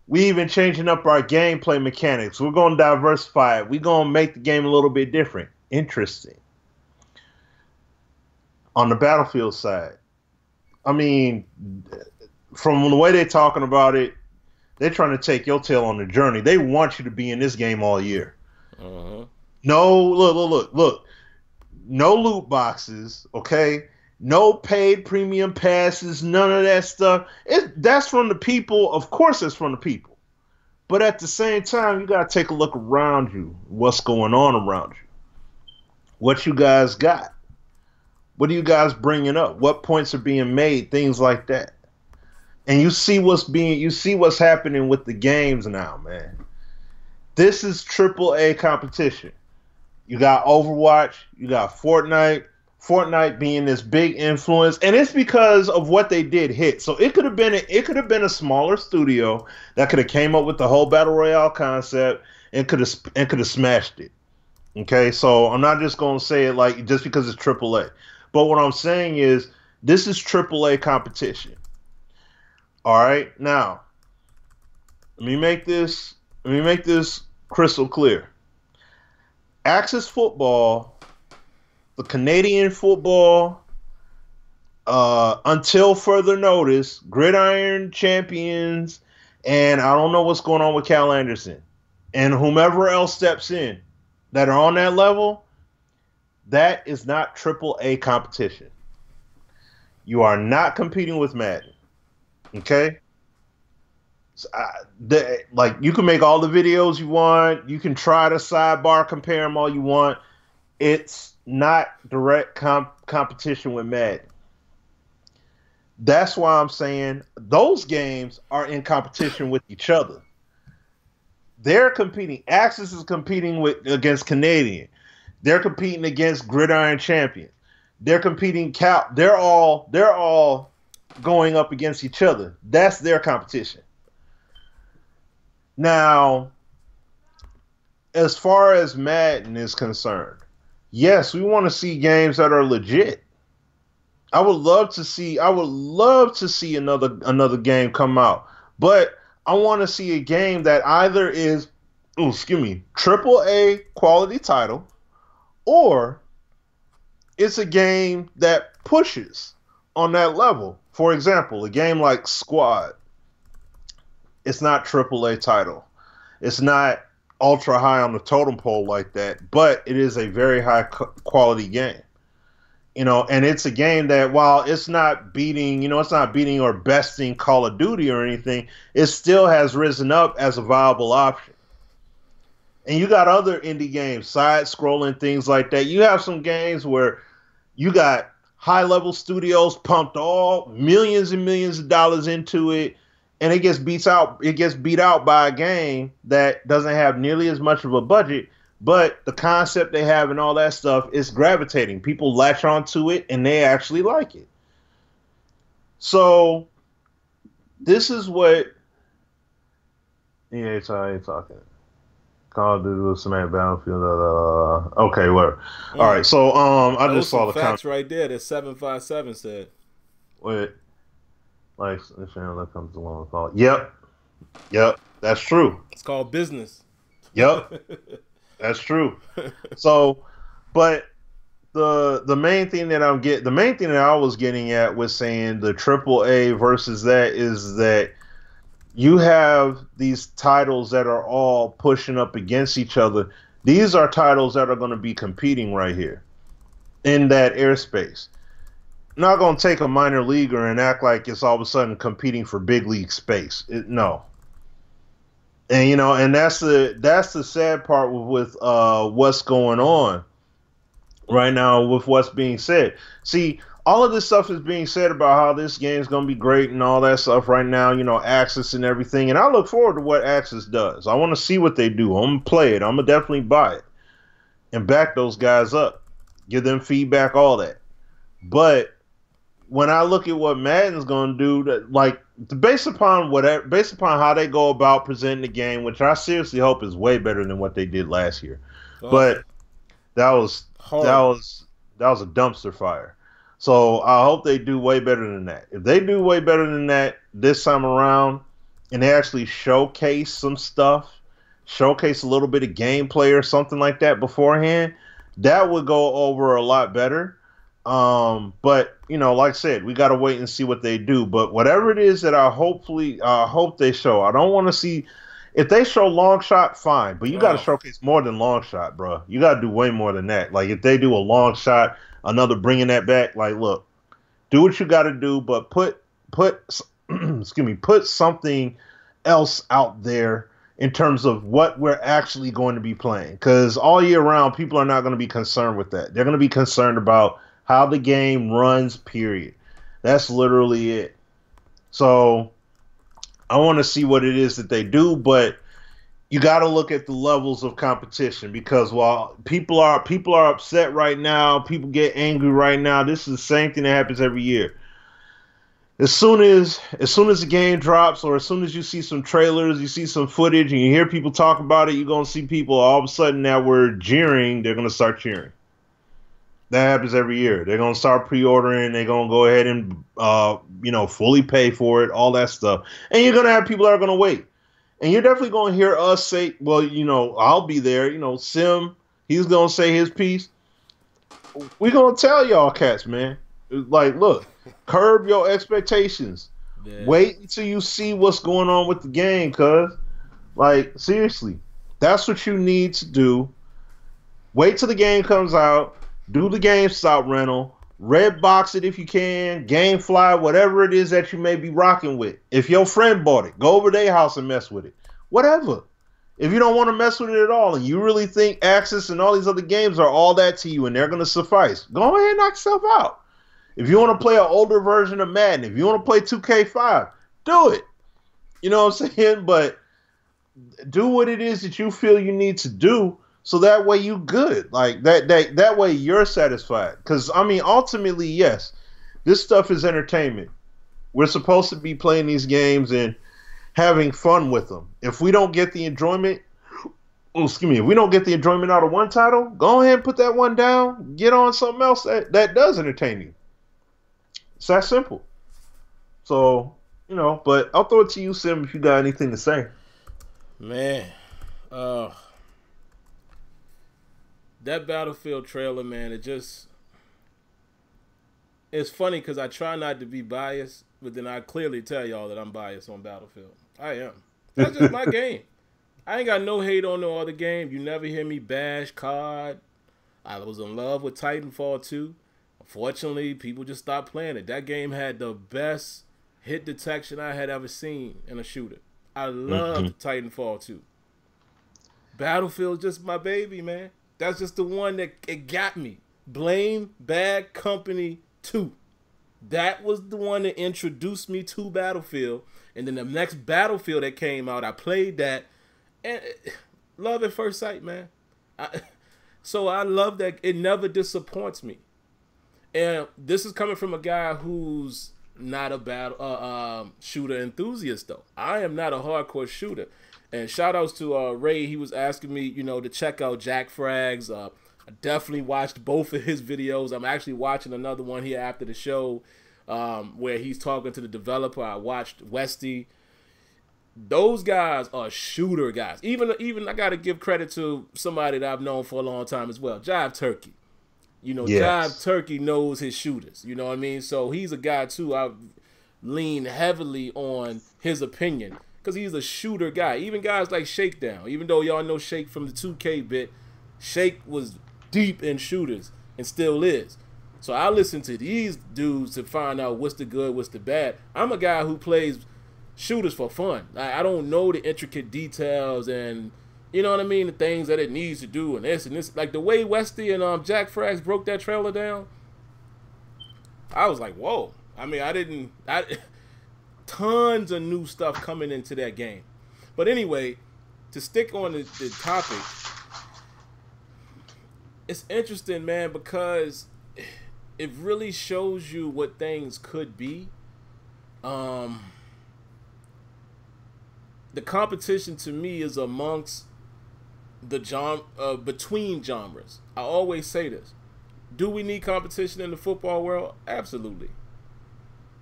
We even changing up our gameplay mechanics. We're gonna diversify it. We're gonna make the game a little bit different. Interesting. On the Battlefield side, I mean, from the way they're talking about it, they're trying to take your tail on the journey. They want you to be in this game all year. No, look. No loot boxes, okay? No paid premium passes, none of that stuff. That's from the people. Of course it's from the people. But at the same time, you got to take a look around you. What's going on around you? What you guys got? What are you guys bringing up? What points are being made? Things like that. And you see what's happening with the games now, man. This is AAA competition. You got Overwatch, you got Fortnite. Fortnite being this big influence, and it's because of what they did hit. So it could have been a smaller studio that could have came up with the whole battle royale concept and could have smashed it. Okay, so I'm not just gonna say it like just because it's AAA, but what I'm saying is this is AAA competition. All right, now let me make this crystal clear. Axis Football, the Canadian football, until further notice, Gridiron Champions, and I don't know what's going on with Cal Anderson, and whomever else steps in that are on that level, that is not AAA competition. You are not competing with Madden. Okay? So, like, you can make all the videos you want. You can try to sidebar compare them all you want. It's not direct competition with Madden. That's why I'm saying those games are in competition with each other. They're competing. Axis is competing against Canadian. They're competing against Gridiron Champions. They're competing. They're all going up against each other. That's their competition. Now, as far as Madden is concerned, yes, we want to see games that are legit. I would love to see another game come out, but I want to see a game that either is, AAA quality title, or it's a game that pushes on that level. For example, a game like Squad. It's not AAA title. It's not ultra high on the totem pole like that, but it is a very high quality game. And it's a game that while it's not beating or besting Call of Duty or anything, it still has risen up as a viable option. And you got other indie games, side-scrolling, things like that. You have some games where you got high-level studios pumped all millions and millions of dollars into it, and it gets beat out by a game that doesn't have nearly as much of a budget, but the concept they have and all that stuff is gravitating. People latch onto it, and they actually like it. So this is what... Yeah, it's talking. Call of Duty, Cement, Battlefield. Okay, whatever. All right, so I just saw the facts right there that 757 said. Wait. Like the channel that comes along with all. Yep, that's true. It's called business. Yep, that's true. So, but the main thing that I was getting at with saying the AAA versus that is that you have these titles that are all pushing up against each other. These are titles that are going to be competing right here in that airspace. Not going to take a minor leaguer and act like it's all of a sudden competing for big league space. No. And and that's the sad part with what's going on right now with what's being said. See, all of this stuff is being said about how this game is going to be great and all that stuff right now, Axis and everything. And I look forward to what Axis does. I want to see what they do. I'm going to play it. I'm going to definitely buy it and back those guys up, give them feedback, all that. But when I look at what Madden's going to do, based upon how they go about presenting the game, which I seriously hope is way better than what they did last year. Oh. But that was a dumpster fire. So I hope they do way better than that. If they do way better than that this time around, and they actually showcase some stuff, showcase a little bit of gameplay or something like that beforehand, that would go over a lot better. But like I said, we got to wait and see what they do. But whatever it is that I hope they show, I don't want to see. If they show long shot, fine, but you got to showcase more than long shot, bro. You got to do way more than that. Like if they do a long shot, another bringing that back, like look, do what you got to do, but put put something else out there in terms of what we're actually going to be playing. Because all year round, people are not going to be concerned with that. They're going to be concerned about how the game runs, period. That's literally it. So I want to see what it is that they do, but you got to look at the levels of competition, because while people are upset right now, people get angry right now, this is the same thing that happens every year. As soon as the game drops, or as soon as you see some trailers, you see some footage, and you hear people talk about it, you're going to see people all of a sudden that were jeering, they're going to start cheering. That happens every year. They're going to start pre-ordering. They're going to go ahead and, fully pay for it, all that stuff. And you're going to have people that are going to wait. And you're definitely going to hear us say, well, I'll be there. Sim, he's going to say his piece. We're going to tell y'all cats, man. Like, look, curb your expectations. Yeah. Wait until you see what's going on with the game, cuz. Like, seriously, that's what you need to do. Wait till the game comes out. Do the GameStop rental. Red box it if you can. GameFly, whatever it is that you may be rocking with. If your friend bought it, go over their house and mess with it. Whatever. If you don't want to mess with it at all, and you really think Axis and all these other games are all that to you and they're going to suffice, go ahead and knock yourself out. If you want to play an older version of Madden, if you want to play 2K5, do it. You know what I'm saying? But do what it is that you feel you need to do, so that way you good. Like that way you're satisfied. Because ultimately, yes, this stuff is entertainment. We're supposed to be playing these games and having fun with them. If we don't get the enjoyment, if we don't get the enjoyment out of one title, go ahead and put that one down. Get on something else that does entertain you. It's that simple. So, but I'll throw it to you, Sim, if you got anything to say. Man, that Battlefield trailer, man, it's funny because I try not to be biased, but then I clearly tell y'all that I'm biased on Battlefield. I am. That's just my game. I ain't got no hate on no other game. You never hear me bash COD. I was in love with Titanfall 2. Unfortunately, people just stopped playing it. That game had the best hit detection I had ever seen in a shooter. I loved Titanfall 2. Battlefield just my baby, man. That's just the one that it got me. Blame Bad Company 2. That was the one that introduced me to Battlefield. And then the next Battlefield that came out, I played that. And love at first sight, man. So I love that. It never disappoints me. And this is coming from a guy who's not a battle shooter enthusiast, though. I am not a hardcore shooter. And shout outs to Ray. He was asking me, to check out Jack Frags. I definitely watched both of his videos. I'm actually watching another one here after the show where he's talking to the developer. I watched Westy. Those guys are shooter guys. Even I got to give credit to somebody that I've known for a long time as well, Jive Turkey. Yes. Jive Turkey knows his shooters. You know what I mean? So he's a guy, too. I've leaned heavily on his opinion. because he's a shooter guy. Even guys like Shakedown, even though y'all know Shake from the 2K bit, Shake was deep in shooters and still is. So I listen to these dudes to find out what's the good, what's the bad. I'm a guy who plays shooters for fun. I don't know the intricate details and, you know what I mean, the things that it needs to do and this and this. Like the way Westy and Jack Frags broke that trailer down, I was like, whoa. I mean, tons of new stuff coming into that game. But anyway, to stick on the topic, it's interesting, man, because it really shows you what things could be. The competition to me is amongst the between genres. I always say this. Do we need competition in the football world? Absolutely.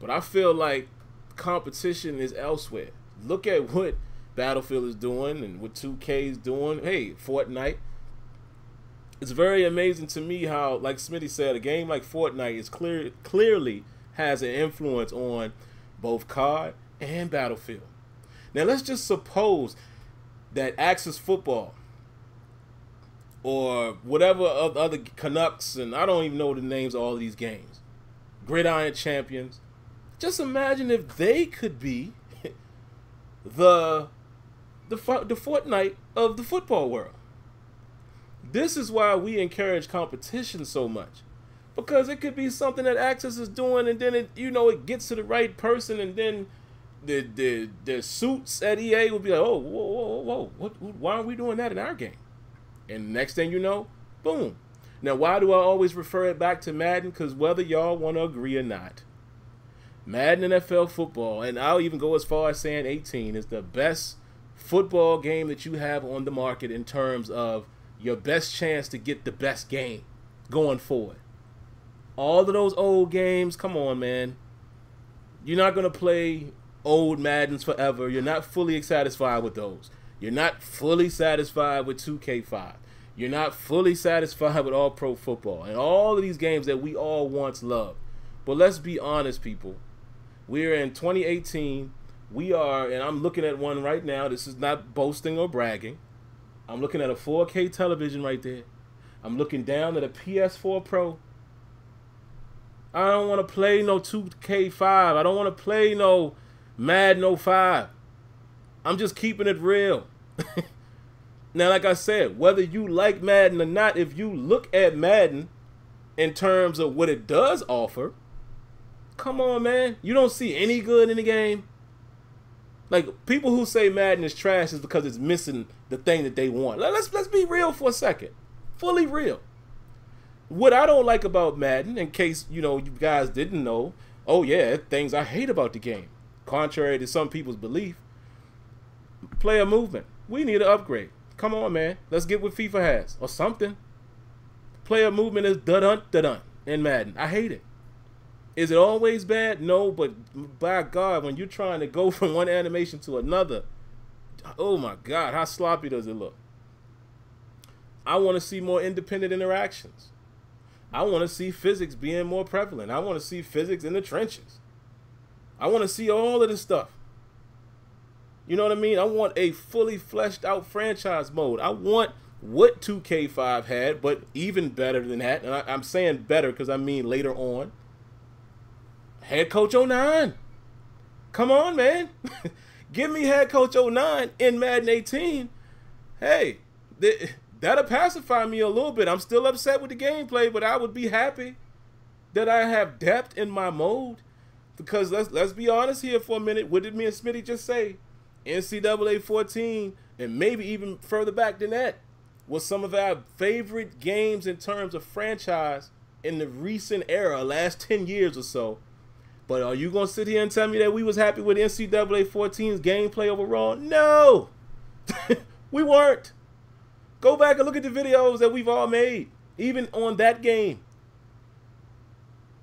But I feel like competition is elsewhere. Look at what Battlefield is doing and what 2K is doing. Hey, Fortnite. It's very amazing to me how, like Smitty said, a game like Fortnite is clearly has an influence on both COD and Battlefield. Now let's just suppose that Axis Football or whatever other Canucks, and I don't even know the names of all of these games, Gridiron Champions, just imagine if they could be the Fortnite of the football world. This is why we encourage competition so much, because it could be something that Axis is doing, and then it gets to the right person, and then the suits at EA will be like, oh, whoa, why aren't we doing that in our game? And next thing you know, boom. Now, why do I always refer it back to Madden? Because whether y'all want to agree or not, Madden NFL football, and I'll even go as far as saying 18, is the best football game that you have on the market in terms of your best chance to get the best game going forward. All of those old games, come on, man. You're not going to play old Maddens forever. You're not fully satisfied with those. You're not fully satisfied with 2K5. You're not fully satisfied with All Pro Football and all of these games that we all once loved. But let's be honest, people. We're in 2018. We are, and I'm looking at one right now. This is not boasting or bragging. I'm looking at a 4K television right there. I'm looking down at a PS4 Pro. I don't want to play no 2K5. I don't want to play no Madden 05. I'm just keeping it real. Now, like I said, whether you like Madden or not, if you look at Madden in terms of what it does offer, come on, man. You don't see any good in the game. Like, people who say Madden is trash is because it's missing the thing that they want. Let's be real for a second. Fully real. What I don't like about Madden, in case, you guys didn't know, oh yeah, things I hate about the game. Contrary to some people's belief, player movement. We need an upgrade. Come on, man. Let's get what FIFA has or something. Player movement is da-dun in Madden. I hate it. Is it always bad? No, but by God, when you're trying to go from one animation to another, oh my God, how sloppy does it look? I want to see more independent interactions. I want to see physics being more prevalent. I want to see physics in the trenches. I want to see all of this stuff. You know what I mean? I want a fully fleshed out franchise mode. I want what 2K5 had, but even better than that. And I'm saying better because I mean later on. Head Coach 09. Come on, man. Give me Head Coach 09 in Madden 18. Hey, that'll pacify me a little bit. I'm still upset with the gameplay, but I would be happy that I have depth in my mode. Because let's be honest here for a minute. What did me and Smitty just say? NCAA 14, and maybe even further back than that, was some of our favorite games in terms of franchise in the recent era, last 10 years or so. But are you going to sit here and tell me that we was happy with NCAA 14's gameplay overall? No! We weren't. Go back and look at the videos that we've all made, even on that game.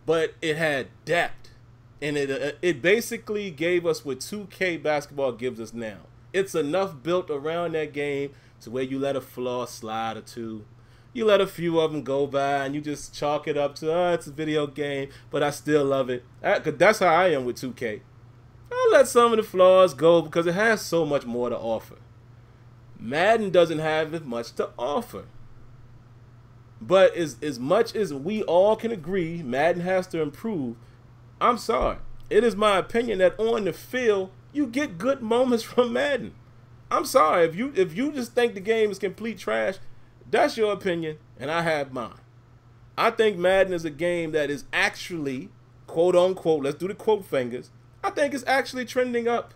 But it had depth. And it basically gave us what 2K basketball gives us now. It's enough built around that game to where you let a flaw slide or two. You let a few of them go by and you just chalk it up to, it's a video game, but I still love it. Cause that's how I am with 2K. I gonna let some of the flaws go because it has so much more to offer. Madden doesn't have as much to offer. But as much as we all can agree Madden has to improve, I'm sorry. It is my opinion that on the field, you get good moments from Madden. I'm sorry. If you just think the game is complete trash, that's your opinion, and I have mine. I think Madden is a game that is actually, quote unquote, let's do the quote fingers, I think it's actually trending up.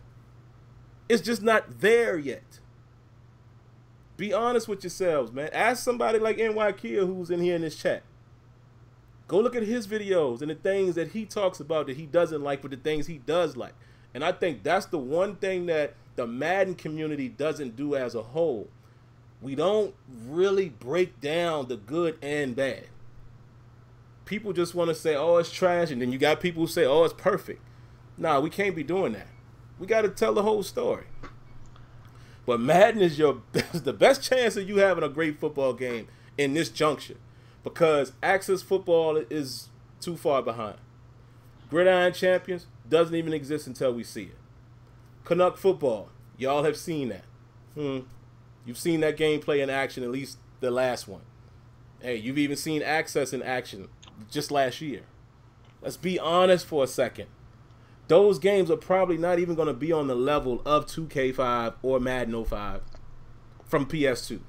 It's just not there yet. Be honest with yourselves, man. Ask somebody like NY Kia who's in here in this chat. Go look at his videos and the things that he talks about that he doesn't like, but the things he does like. And I think that's the one thing that the Madden community doesn't do as a whole. We don't really break down the good and bad. People just want to say, oh, it's trash, and then you got people who say, oh, it's perfect. Nah, we can't be doing that. We got to tell the whole story. But Madden is the best chance of you having a great football game in this juncture, because Access Football is too far behind. Gridiron Champions doesn't even exist until we see it. Canuck Football, y'all have seen that. You've seen that gameplay in action, at least the last one. Hey, you've even seen Access in action just last year. Let's be honest for a second. Those games are probably not even going to be on the level of 2K5 or Madden 05 from PS2.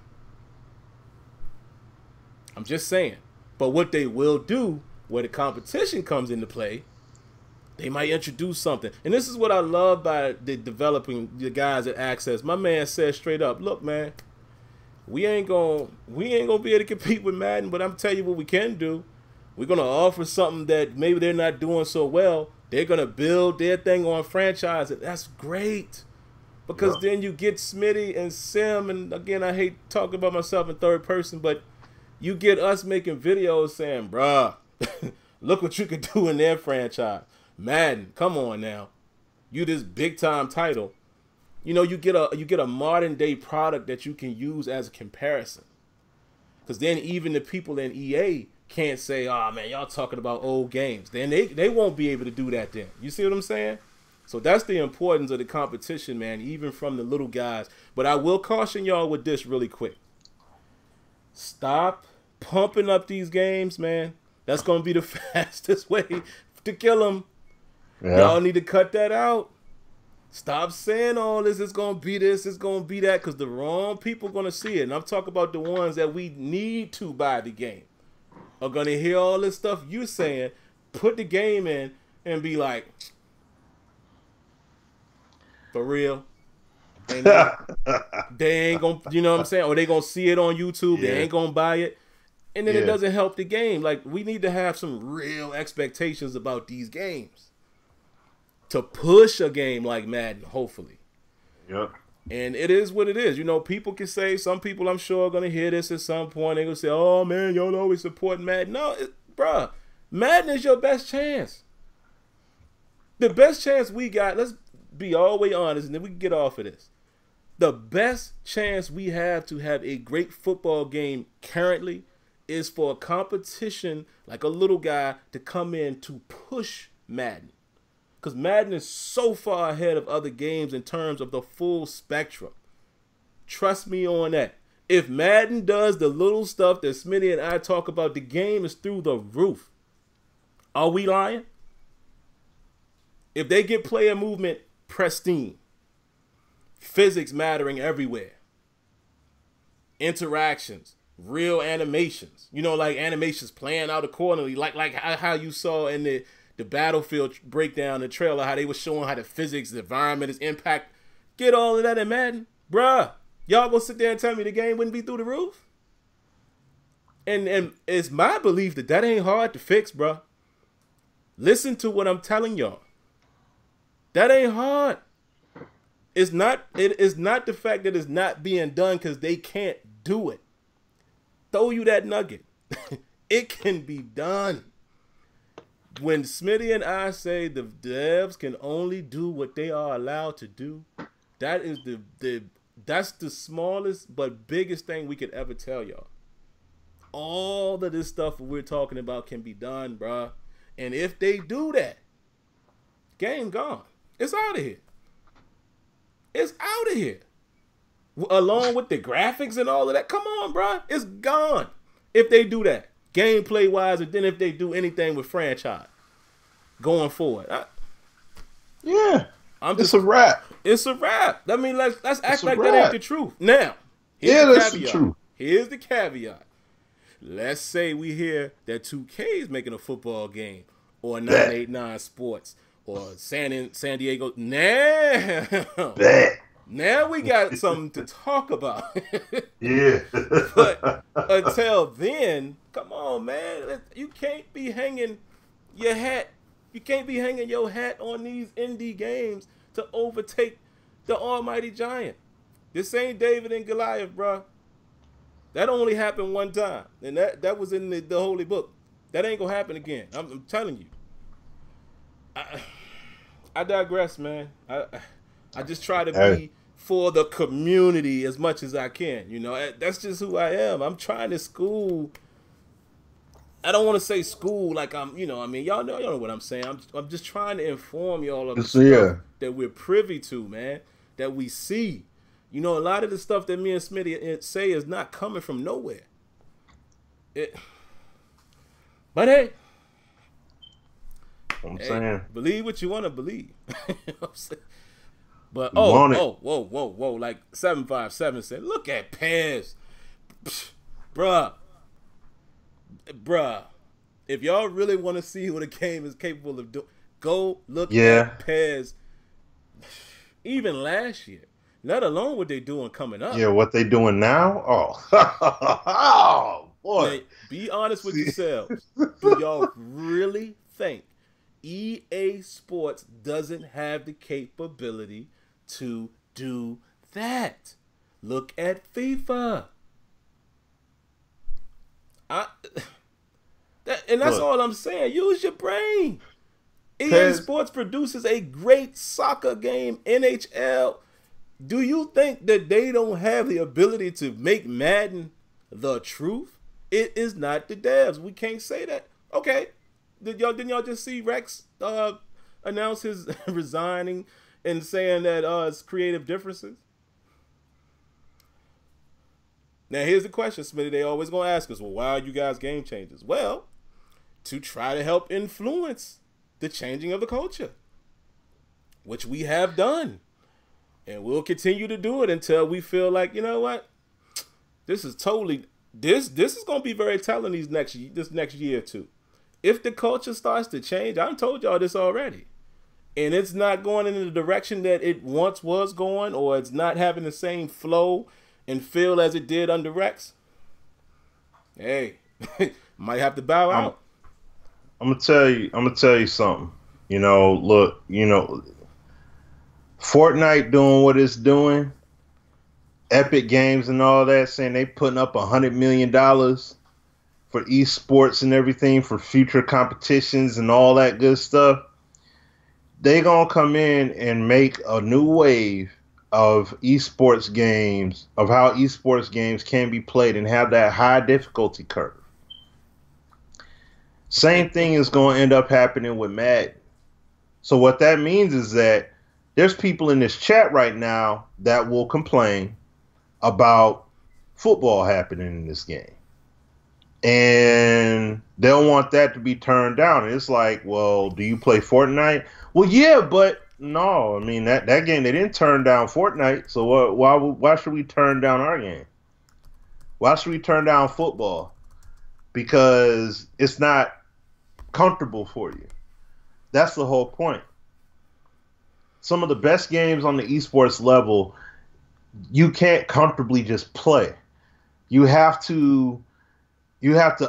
I'm just saying. But what they will do, where the competition comes into play, they might introduce something. And this is what I love by the developing the guys at Access. My man said straight up, look, man, we ain't gonna be able to compete with Madden, but I'm telling you what we can do. We're gonna offer something that maybe they're not doing so well. They're gonna build their thing on franchise, and that's great. Because then you get Smitty and Sim, and again, I hate talking about myself in third person, but you get us making videos saying, bruh, look what you could do in their franchise. Madden, come on now. You this big time title. You know, you get a modern day product that you can use as a comparison. Because then even the people in EA can't say, oh man, y'all talking about old games. Then they won't be able to do that then. You see what I'm saying? So that's the importance of the competition, man, even from the little guys. But I will caution y'all with this really quick. Stop pumping up these games, man. That's going to be the fastest way to kill them. Yeah. Y'all need to cut that out. Stop saying all this, it's going to be this, it's going to be that, because the wrong people are going to see it. And I'm talking about the ones that we need to buy the game are going to hear all this stuff you saying, put the game in, and be like, for real? They ain't going to, you know what I'm saying? Or they going to see it on YouTube, they ain't going to buy it. And then it doesn't help the game. Like, we need to have some real expectations about these games to push a game like Madden, hopefully. Yep. And it is what it is. You know, people can say, some people I'm sure are going to hear this at some point. They're going to say, oh, man, y'all always support Madden. No, bruh, Madden is your best chance. The best chance we got, let's be all the way honest, and then we can get off of this. The best chance we have to have a great football game currently is for a competition like a little guy to come in to push Madden. Because Madden is so far ahead of other games in terms of the full spectrum. Trust me on that. If Madden does the little stuff that Smitty and I talk about, the game is through the roof. Are we lying? If they get player movement pristine, physics mattering everywhere, interactions, real animations, you know, like animations playing out accordingly, like how you saw in the Battlefield breakdown, the trailer, how they were showing how the physics, the environment is impact. Get all of that in Madden. Bruh, y'all gonna sit there and tell me the game wouldn't be through the roof? And it's my belief that ain't hard to fix, bruh. Listen to what I'm telling y'all. That ain't hard. It is not the fact that it's not being done because they can't do it. Throw you that nugget. It can be done. When Smitty and I say the devs can only do what they are allowed to do, that is that's the smallest but biggest thing we could ever tell y'all. All of this stuff we're talking about can be done, bruh. And if they do that, game gone. It's out of here. It's out of here. Along with the graphics and all of that. Come on, bro. It's gone. If they do that, gameplay wise, and then if they do anything with franchise going forward. It's a wrap. It's a wrap. I mean, let's act like that ain't the truth. Now, that's the truth. Here's the caveat. Let's say we hear that 2K is making a football game, or 989 Sports, or San Diego. Now we got something to talk about. But until then, come on, man. You can't be hanging your hat. You can't be hanging your hat on these indie games to overtake the almighty giant. This ain't David and Goliath, bro. That only happened one time, and that was in the holy book. That ain't gonna happen again. I'm telling you. I digress, man. I just try to be for the community as much as I can. You know, that's just who I am. I'm trying to school. I don't want to say school like I'm, you know, I mean, y'all know what I'm saying. I'm just trying to inform y'all of the stuff that we're privy to, man, that we see. You know, a lot of the stuff that me and Smitty say is not coming from nowhere. But hey, I'm saying, believe what you want to believe. You know what I'm saying? But whoa, like 757 said, look at Pez, bruh. If y'all really want to see what a game is capable of doing, go look at Pez. Even last year, let alone what they doing coming up. Yeah, what they doing now? Oh boy. Man, be honest with yourselves. Do y'all really think EA Sports doesn't have the capability to do that? Look at FIFA. That's all I'm saying. Use your brain. EA Sports produces a great soccer game, NHL. Do you think that they don't have the ability to make Madden the truth? It is not the devs. We can't say that. Okay. Didn't y'all just see Rex announce his resigning and saying that it's creative differences? Now, here's the question, Smitty. They always going to ask us, well, why are you guys game changers? Well, to try to help influence the changing of the culture, which we have done. And we'll continue to do it until we feel like, you know what? This is totally, this is going to be very telling this next year or two. If the culture starts to change, I've told y'all this already, and it's not going in the direction that it once was going, or it's not having the same flow and feel as it did under Rex, hey, might have to bow out. I'm gonna tell you something. You know, look, you know, Fortnite doing what it's doing, Epic Games and all that, saying they putting up $100 million for esports and everything for future competitions and all that good stuff. They gonna come in and make a new wave of esports games, of how esports games can be played and have that high difficulty curve. Same thing is going to end up happening with Madden. So what that means is that there's people in this chat right now that will complain about football happening in this game. And they'll want that to be turned down. And it's like, well, do you play Fortnite? Well, yeah, but no. I mean, that game, they didn't turn down Fortnite. So why should we turn down our game? Why should we turn down football? Because it's not comfortable for you. That's the whole point. Some of the best games on the esports level, you can't comfortably just play. You have to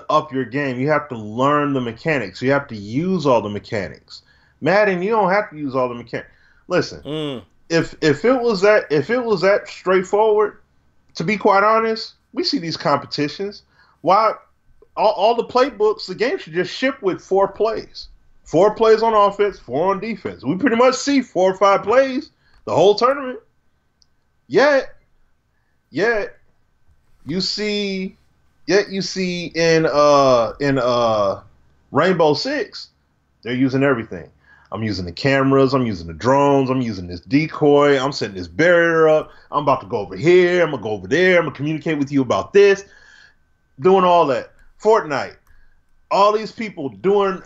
up your game. You have to learn the mechanics. You have to use all the mechanics. Madden, you don't have to use all the mechanics. Listen, if it was that straightforward, to be quite honest, we see these competitions. Why all the playbooks, the game should just ship with 4 plays. 4 plays on offense, 4 on defense. We pretty much see 4 or 5 plays the whole tournament. Yet you see in Rainbow Six, they're using everything. I'm using the cameras. I'm using the drones. I'm using this decoy. I'm setting this barrier up. I'm about to go over here. I'm going to go over there. I'm going to communicate with you about this. Doing all that. Fortnite. All these people doing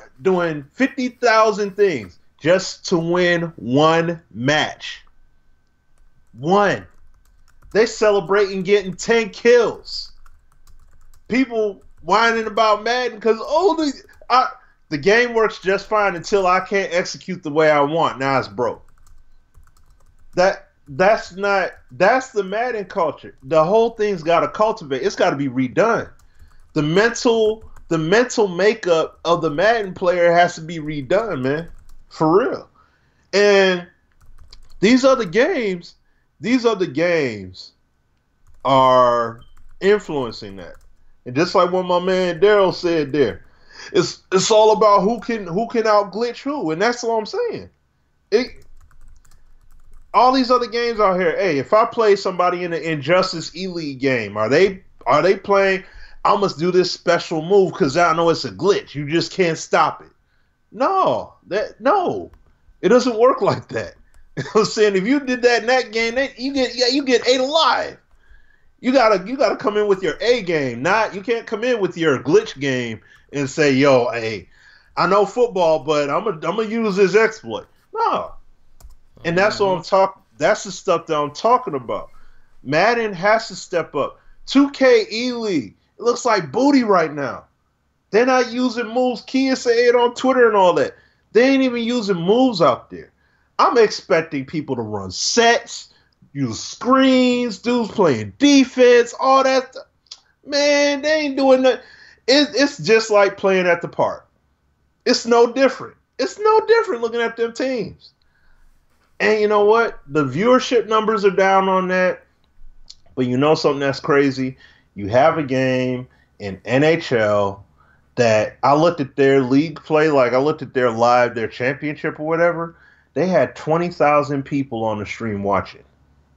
50,000 things just to win one match. One. They celebrating getting 10 kills. People whining about Madden because the game works just fine until I can't execute the way I want. Now it's broke. That's the Madden culture. The whole thing's got to cultivate. It's got to be redone. The mental makeup of the Madden player has to be redone, man. For real. And these other games are influencing that. And just like what my man Daryl said there, it's all about who can out glitch who, and that's what I'm saying. All these other games out here. Hey, if I play somebody in the Injustice E-League game, are they playing? I must do this special move because I know it's a glitch. You just can't stop it. No, it doesn't work like that. I'm saying if you did that in that game, you get 8 alive. You gotta come in with your A game. You can't come in with your glitch game and say, yo, hey, I know football, but I'm gonna use this exploit. No. And that's what I'm talking. That's the stuff that I'm talking about. Madden has to step up. 2K E-League, it looks like booty right now. They're not using moves. Kia said it on Twitter and all that. They ain't even using moves out there. I'm expecting people to run sets, use screens, dudes playing defense, all that. Man, they ain't doing that. It's just like playing at the park. It's no different. It's no different looking at them teams. And you know what? The viewership numbers are down on that. But you know something that's crazy? You have a game in NHL that I looked at their league play, like I looked at their championship or whatever. They had 20,000 people on the stream watching.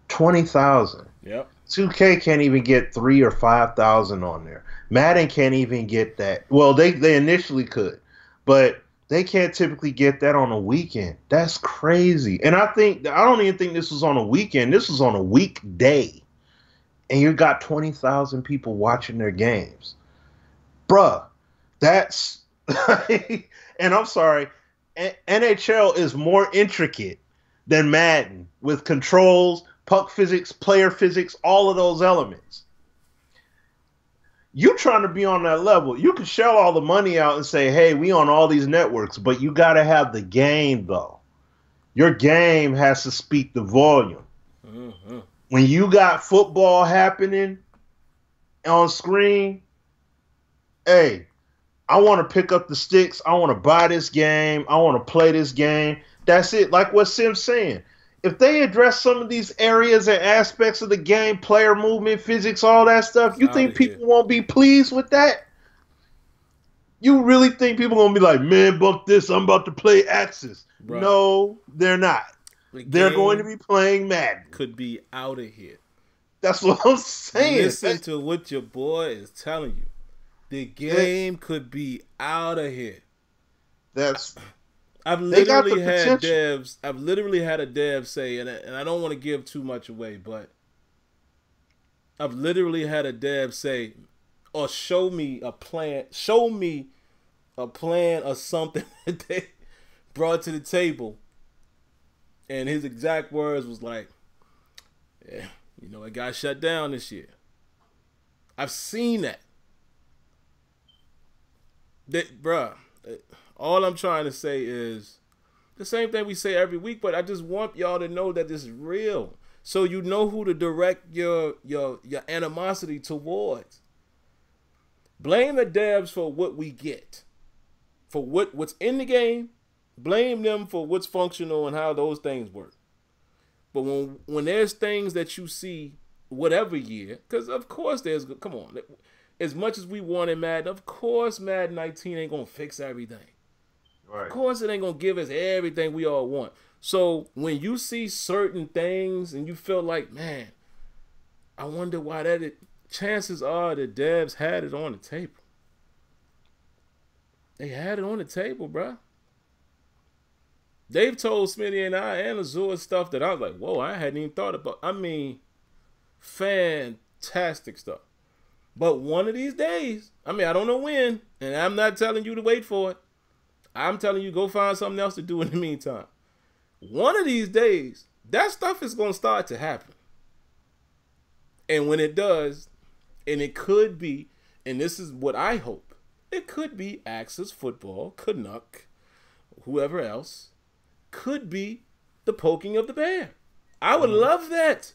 20,000. Yep. 2K can't even get 3,000 or 5,000 on there. Madden can't even get that. Well, they initially could, but they can't typically get that on a weekend. That's crazy. And I don't even think this was on a weekend. This was on a weekday. And you got 20,000 people watching their games. Bruh, that's... and I'm sorry, NHL is more intricate than Madden with controls, puck physics, player physics, all of those elements. You trying to be on that level. You can shell all the money out and say, hey, we on all these networks, but you got to have the game, though. Your game has to speak the volume. Mm-hmm. When you got football happening on screen, hey, I want to pick up the sticks. I want to buy this game. I want to play this game. That's it. Like what Sim's saying. If they address some of these areas and aspects of the game, player movement, physics, all that stuff, you think people won't be pleased with that? You really think people are going to be like, man, bump this, I'm about to play Axis. Bro. No, they're not. They're going to be playing Madden. Could be out of here. That's what I'm saying. Listen to what your boy is telling you. The game could be out of here. I've literally had a dev say, and I don't want to give too much away, but I've literally had a dev say, or show me a plan or something that they brought to the table. And his exact words was like, yeah, it got shut down this year. I've seen that. Bruh, all I'm trying to say is the same thing we say every week, but I just want y'all to know that this is real. So you know who to direct your animosity towards. Blame the devs for what we get. For what's in the game. Blame them for what's functional and how those things work. But when there's things that you see whatever year, because of course come on, as much as we want in Madden, of course Madden 19 ain't going to fix everything. Right. Of course it ain't going to give us everything we all want. So when you see certain things and you feel like, man, I wonder why that chances are the devs had it on the table. They had it on the table, bruh. They've told Smitty and I and Azure stuff that I was like, whoa, I hadn't even thought about. I mean, fantastic stuff. But one of these days, I mean, I don't know when, and I'm not telling you to wait for it. I'm telling you, go find something else to do in the meantime. One of these days, that stuff is going to start to happen. And when it does, and it could be, and this is what I hope, it could be Axis Football, Canuck, whoever else, could be the poking of the bear. I would love that.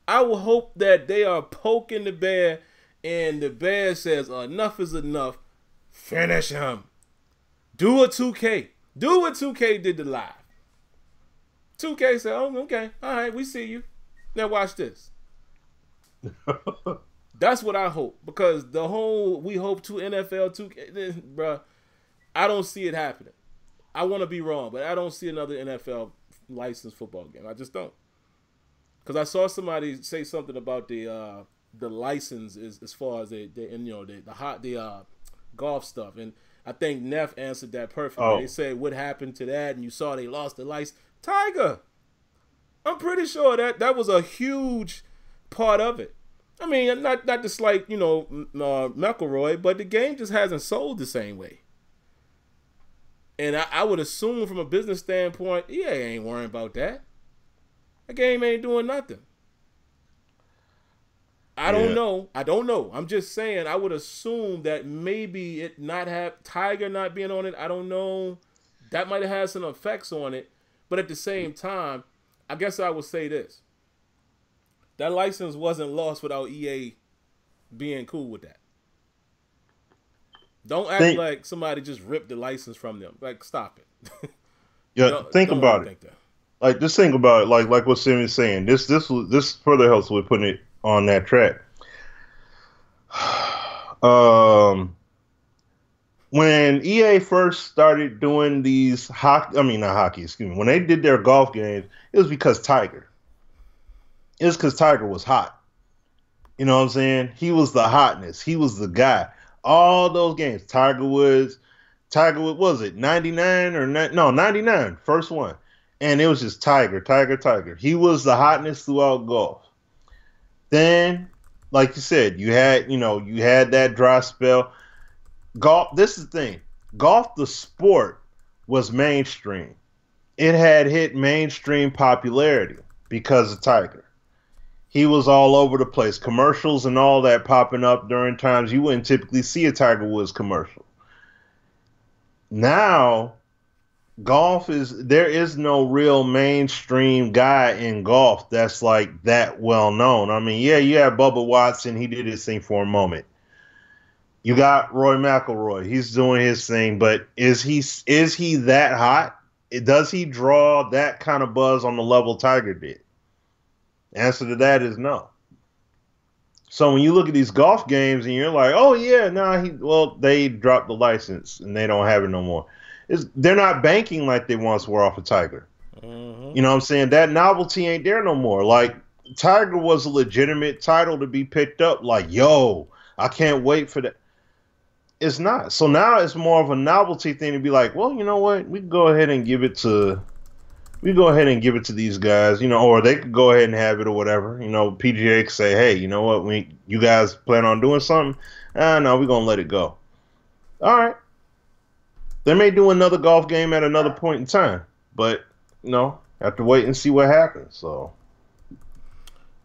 I would hope that they are poking the bear and the bear says, enough is enough. Finish him. Do a 2K. Do what 2K did to live. 2K said, oh, okay. All right, we see you. Now watch this. That's what I hope. Because the whole we hope to NFL 2K, bruh, I don't see it happening. I want to be wrong, but I don't see another NFL licensed football game. I just don't. Because I saw somebody say something about the license as far as the golf stuff, and I think Neff answered that perfectly. Oh. They said what happened to that, and you saw they lost the license. Tiger, I'm pretty sure that was a huge part of it. I mean, not to slight McElroy, but the game just hasn't sold the same way. And I would assume from a business standpoint, EA ain't worrying about that. The game ain't doing nothing. I don't know. I'm just saying I would assume that maybe it not have Tiger not being on it. I don't know. That might have had some effects on it. But at the same time, I guess I would say this. That license wasn't lost without EA being cool with that. Don't act like somebody just ripped the license from them. Like, stop it. Yeah, think about it. Like, just think about it. Like what Sim is saying. This further helps with putting it on that track. When EA first started doing these when they did their golf games, it was because Tiger. It was because Tiger was hot. You know what I'm saying? He was the hotness. He was the guy. All those games, Tiger Woods, was it 99 or 99, first one. And it was just Tiger. He was the hotness throughout golf. Then, like you said, you had that dry spell. Golf, this is the thing. Golf, the sport, was mainstream. It had hit mainstream popularity because of Tiger. He was all over the place. Commercials and all that popping up during times you wouldn't typically see a Tiger Woods commercial. Now, there is no real mainstream guy in golf that's like that well known. I mean, yeah, you have Bubba Watson. He did his thing for a moment. You got Roy McIlroy. He's doing his thing, but is he that hot? Does he draw that kind of buzz on the level Tiger did? Answer to that is no. So when you look at these golf games and you're like, oh yeah, they dropped the license and they don't have it no more. They're not banking like they once were off of Tiger. Mm-hmm. You know what I'm saying? That novelty ain't there no more. Like, Tiger was a legitimate title to be picked up. Like, yo, I can't wait for that. It's not. So now it's more of a novelty thing to be like, well, you know what? We can go ahead and give it to these guys, or they could go ahead and have it or whatever. PGA could say, hey, you know what? You guys plan on doing something? No, we're going to let it go. All right. They may do another golf game at another point in time, but, have to wait and see what happens. So,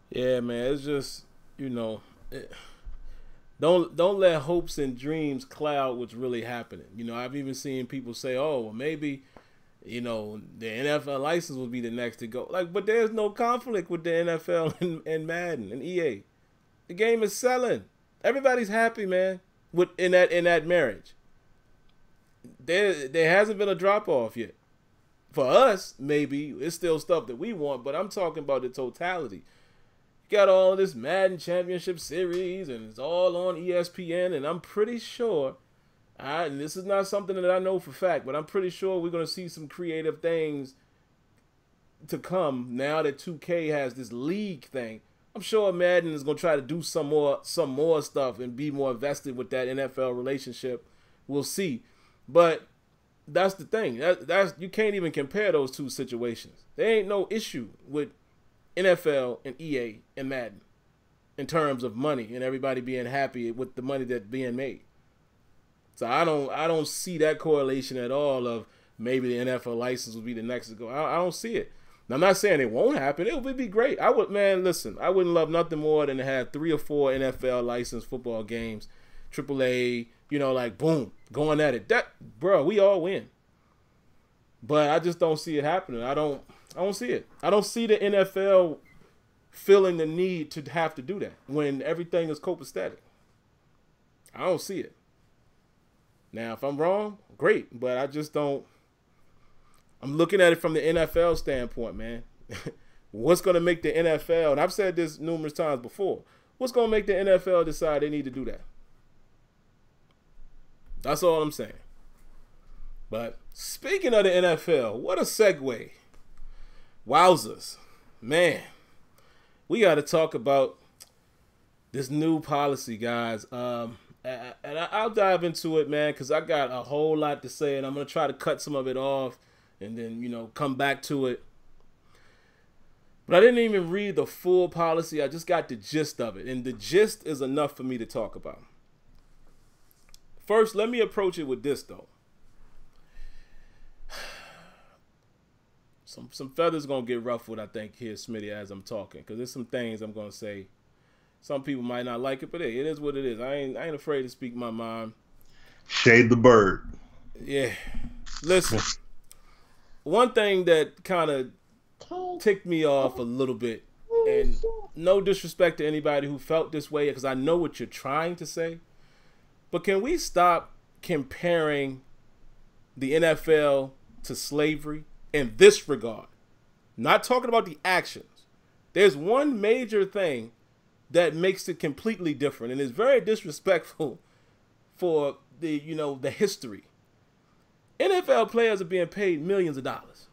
yeah, man, it's just, don't let hopes and dreams cloud what's really happening. I've even seen people say, oh, well, maybe, the NFL license will be the next to go. Like, but there's no conflict with the NFL and Madden and EA. The game is selling. Everybody's happy, man, in that marriage. There hasn't been a drop off yet. For us, maybe it's still stuff that we want, but I'm talking about the totality. You got all this Madden Championship Series, and it's all on ESPN, and I'm pretty sure, and this is not something that I know for fact, but I'm pretty sure we're going to see some creative things to come now that 2K has this league thing. I'm sure Madden is going to try to do some more stuff and be more invested with that NFL relationship. We'll see. But that's the thing. That's you can't even compare those two situations. There ain't no issue with NFL and EA and Madden in terms of money and everybody being happy with the money that's being made. So I don't see that correlation at all of maybe the NFL license will be the next to go. I don't see it. Now, I'm not saying it won't happen. It would be great. I wouldn't love nothing more than to have 3 or 4 NFL licensed football games, AAA, like boom, going at it. That, bro, we all win. But I just don't see it happening. I don't see it. I don't see the NFL feeling the need to have to do that when everything is copacetic. I don't see it. Now, if I'm wrong, great, but I just don't. I'm looking at it from the NFL standpoint, man. What's going to make the NFL, and I've said this numerous times before, what's going to make the NFL decide they need to do that? That's all I'm saying. But speaking of the NFL, what a segue. Wowzers. Man, we got to talk about this new policy, guys. And I'll dive into it, man, because I got a whole lot to say, and I'm going to try to cut some of it off and then, come back to it. But I didn't even read the full policy. I just got the gist of it, and the gist is enough for me to talk about. First, let me approach it with this, though. Some feathers going to get ruffled, I think, here, Smitty, as I'm talking, because there's some things I'm going to say. Some people might not like it, but hey, it is what it is. I ain't afraid to speak my mind. Shade the bird. Yeah. Listen, one thing that kind of ticked me off a little bit, and no disrespect to anybody who felt this way, because I know what you're trying to say, but can we stop comparing the NFL to slavery in this regard? Not talking about the actions. There's one major thing that makes it completely different, and it's very disrespectful for the history. NFL players are being paid millions of dollars.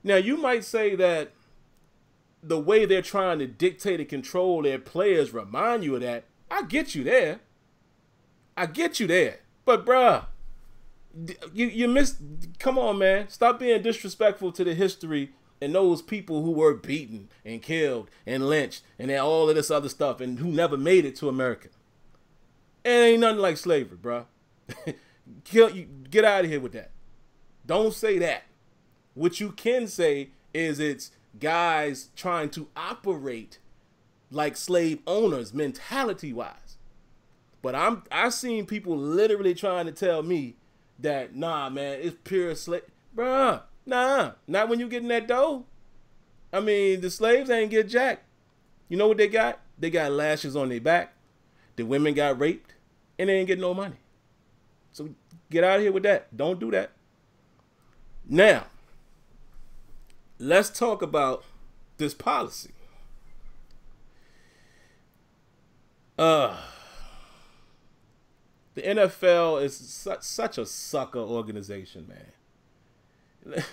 Now, you might say that the way they're trying to dictate and control their players remind you of that. I get you there. But, bruh, you missed. Come on, man. Stop being disrespectful to the history and those people who were beaten and killed and lynched and all of this other stuff and who never made it to America. It ain't nothing like slavery, bro. Get out of here with that. Don't say that. What you can say is it's guys trying to operate like slave owners mentality-wise. But I've seen people literally trying to tell me that, nah, man, it's pure slave. Bruh. Nah, not when you get in that dough. I mean, the slaves ain't get jack. You know what they got? They got lashes on their back. The women got raped, and they ain't get no money. So get out of here with that. Don't do that. Now, let's talk about this policy. The NFL is such a sucker organization, man.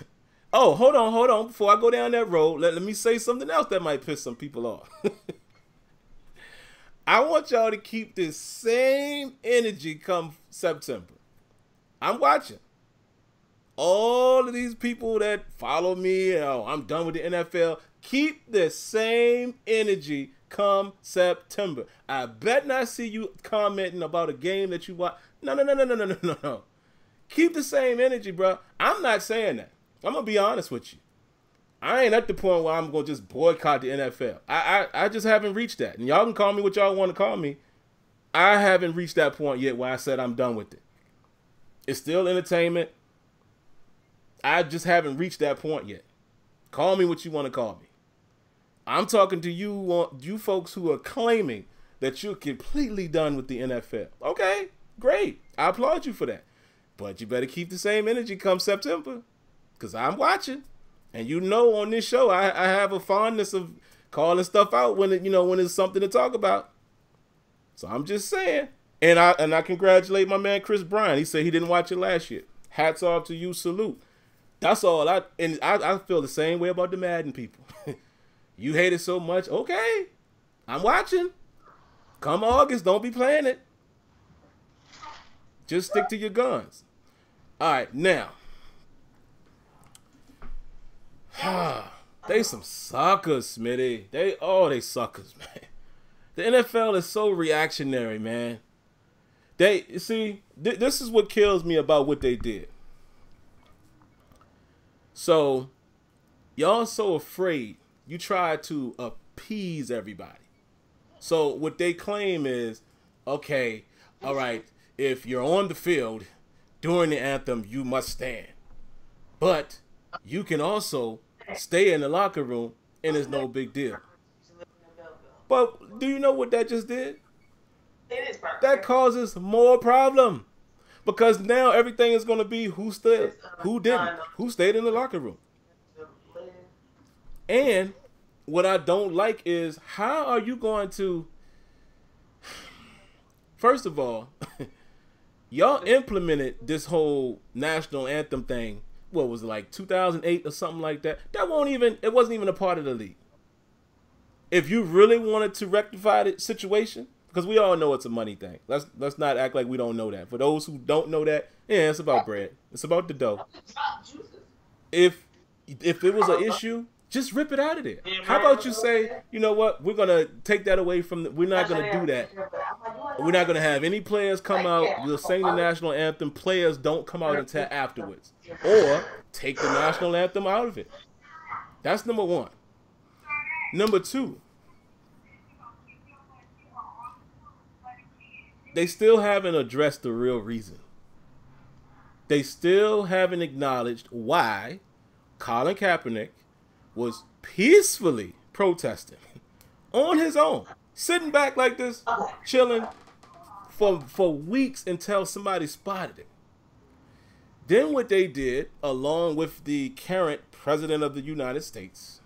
Oh, hold on. Before I go down that road, let me say something else that might piss some people off. I want y'all to keep this same energy come September. I'm watching. All of these people that follow me, I'm done with the NFL. Keep the same energy come September. I bet not see you commenting about a game that you watch. No. Keep the same energy, bro. I'm not saying that. I'm going to be honest with you. I ain't at the point where I'm going to just boycott the NFL. I just haven't reached that. And y'all can call me what y'all want to call me. I haven't reached that point yet where I said I'm done with it. It's still entertainment. I just haven't reached that point yet. Call me what you want to call me. I'm talking to you folks who are claiming that you're completely done with the NFL. Okay, great. I applaud you for that. But you better keep the same energy come September, because I'm watching. And on this show, I have a fondness of calling stuff out when it's something to talk about. So I'm just saying. And I congratulate my man Chris Bryant. He said he didn't watch it last year. Hats off to you. Salute. That's all. I feel the same way about the Madden people. You hate it so much. Okay. I'm watching. Come August, don't be playing it. Just stick to your guns. All right, now. They some suckers, Smitty. They suckers, man. The NFL is so reactionary, man. This is what kills me about what they did. So, y'all so afraid. You try to appease everybody. So what they claim is, okay, all right, if you're on the field during the anthem, you must stand. But you can also stay in the locker room and it's no big deal. But do you know what that just did? That causes more problem. Because now everything is going to be who stood, who didn't, who stayed in the locker room. And what I don't like is, how are you going to... First of all, y'all implemented this whole national anthem thing, what was it, like 2008 or something like that? It wasn't even a part of the league. If you really wanted to rectify the situation, because we all know it's a money thing. Let's not act like we don't know that. For those who don't know that, yeah, it's about bread. It's about the dough. If it was an issue, just rip it out of there. How about you say, you know what, we're going to take that away from we're not going to do that. We're not going to have any players come out. We'll sing the national anthem. Players don't come out until afterwards. Or take the national anthem out of it. That's number one. Number two, they still haven't addressed the real reason. They still haven't acknowledged why Colin Kaepernick was peacefully protesting on his own, sitting back like this, chilling for weeks until somebody spotted him. Then what they did, along with the current president of the United States,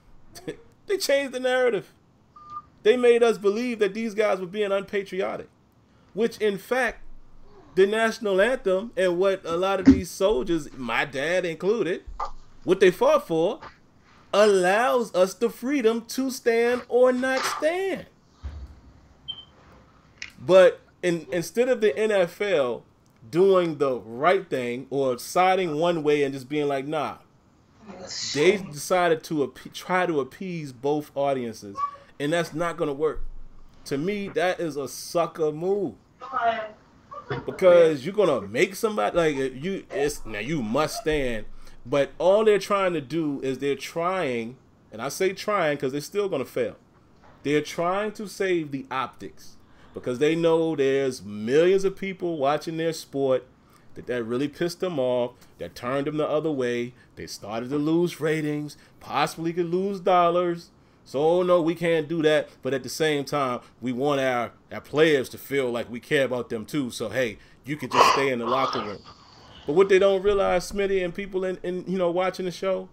they changed the narrative. They made us believe that these guys were being unpatriotic, which in fact, the national anthem and what a lot of these soldiers, my dad included, what they fought for, allows us the freedom to stand or not stand. But instead of the NFL doing the right thing or siding one way and just being like, nah, they decided to try to appease both audiences, and that's not going to work. To me, that is a sucker move, because you're going to make somebody like now you must stand, but all they're trying to do is they're trying, and I say trying because they're still going to fail. They're trying to save the optics, because they know there's millions of people watching their sport that really pissed them off, that turned them the other way. They started to lose ratings, possibly could lose dollars. So, no, we can't do that. But at the same time, we want our players to feel like we care about them too. So, hey, you can just stay in the locker room. But what they don't realize, Smitty, and people in watching the show,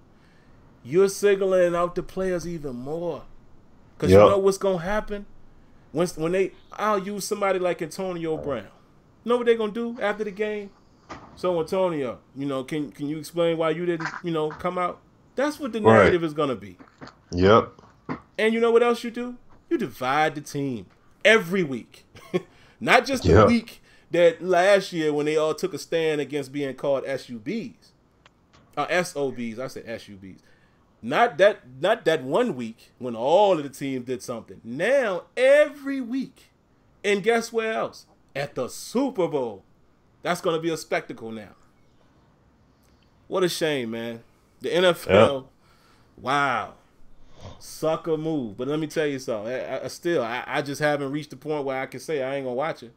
you're signaling out the players even more. Because you know what's going to happen? I'll use somebody like Antonio Brown. You know what they're going to do after the game? So, Antonio, can you explain why you didn't, come out? That's what the narrative is going to be. Yep. And you know what else you do? You divide the team every week. Not just the week that last year when they all took a stand against being called SUBs. SOBs. I said SUBs. Not that 1 week when all of the teams did something. Now, every week. And guess where else? At the Super Bowl. That's going to be a spectacle now. What a shame, man. The NFL, wow. Sucker move. But let me tell you something. I just haven't reached the point where I can say I ain't going to watch it.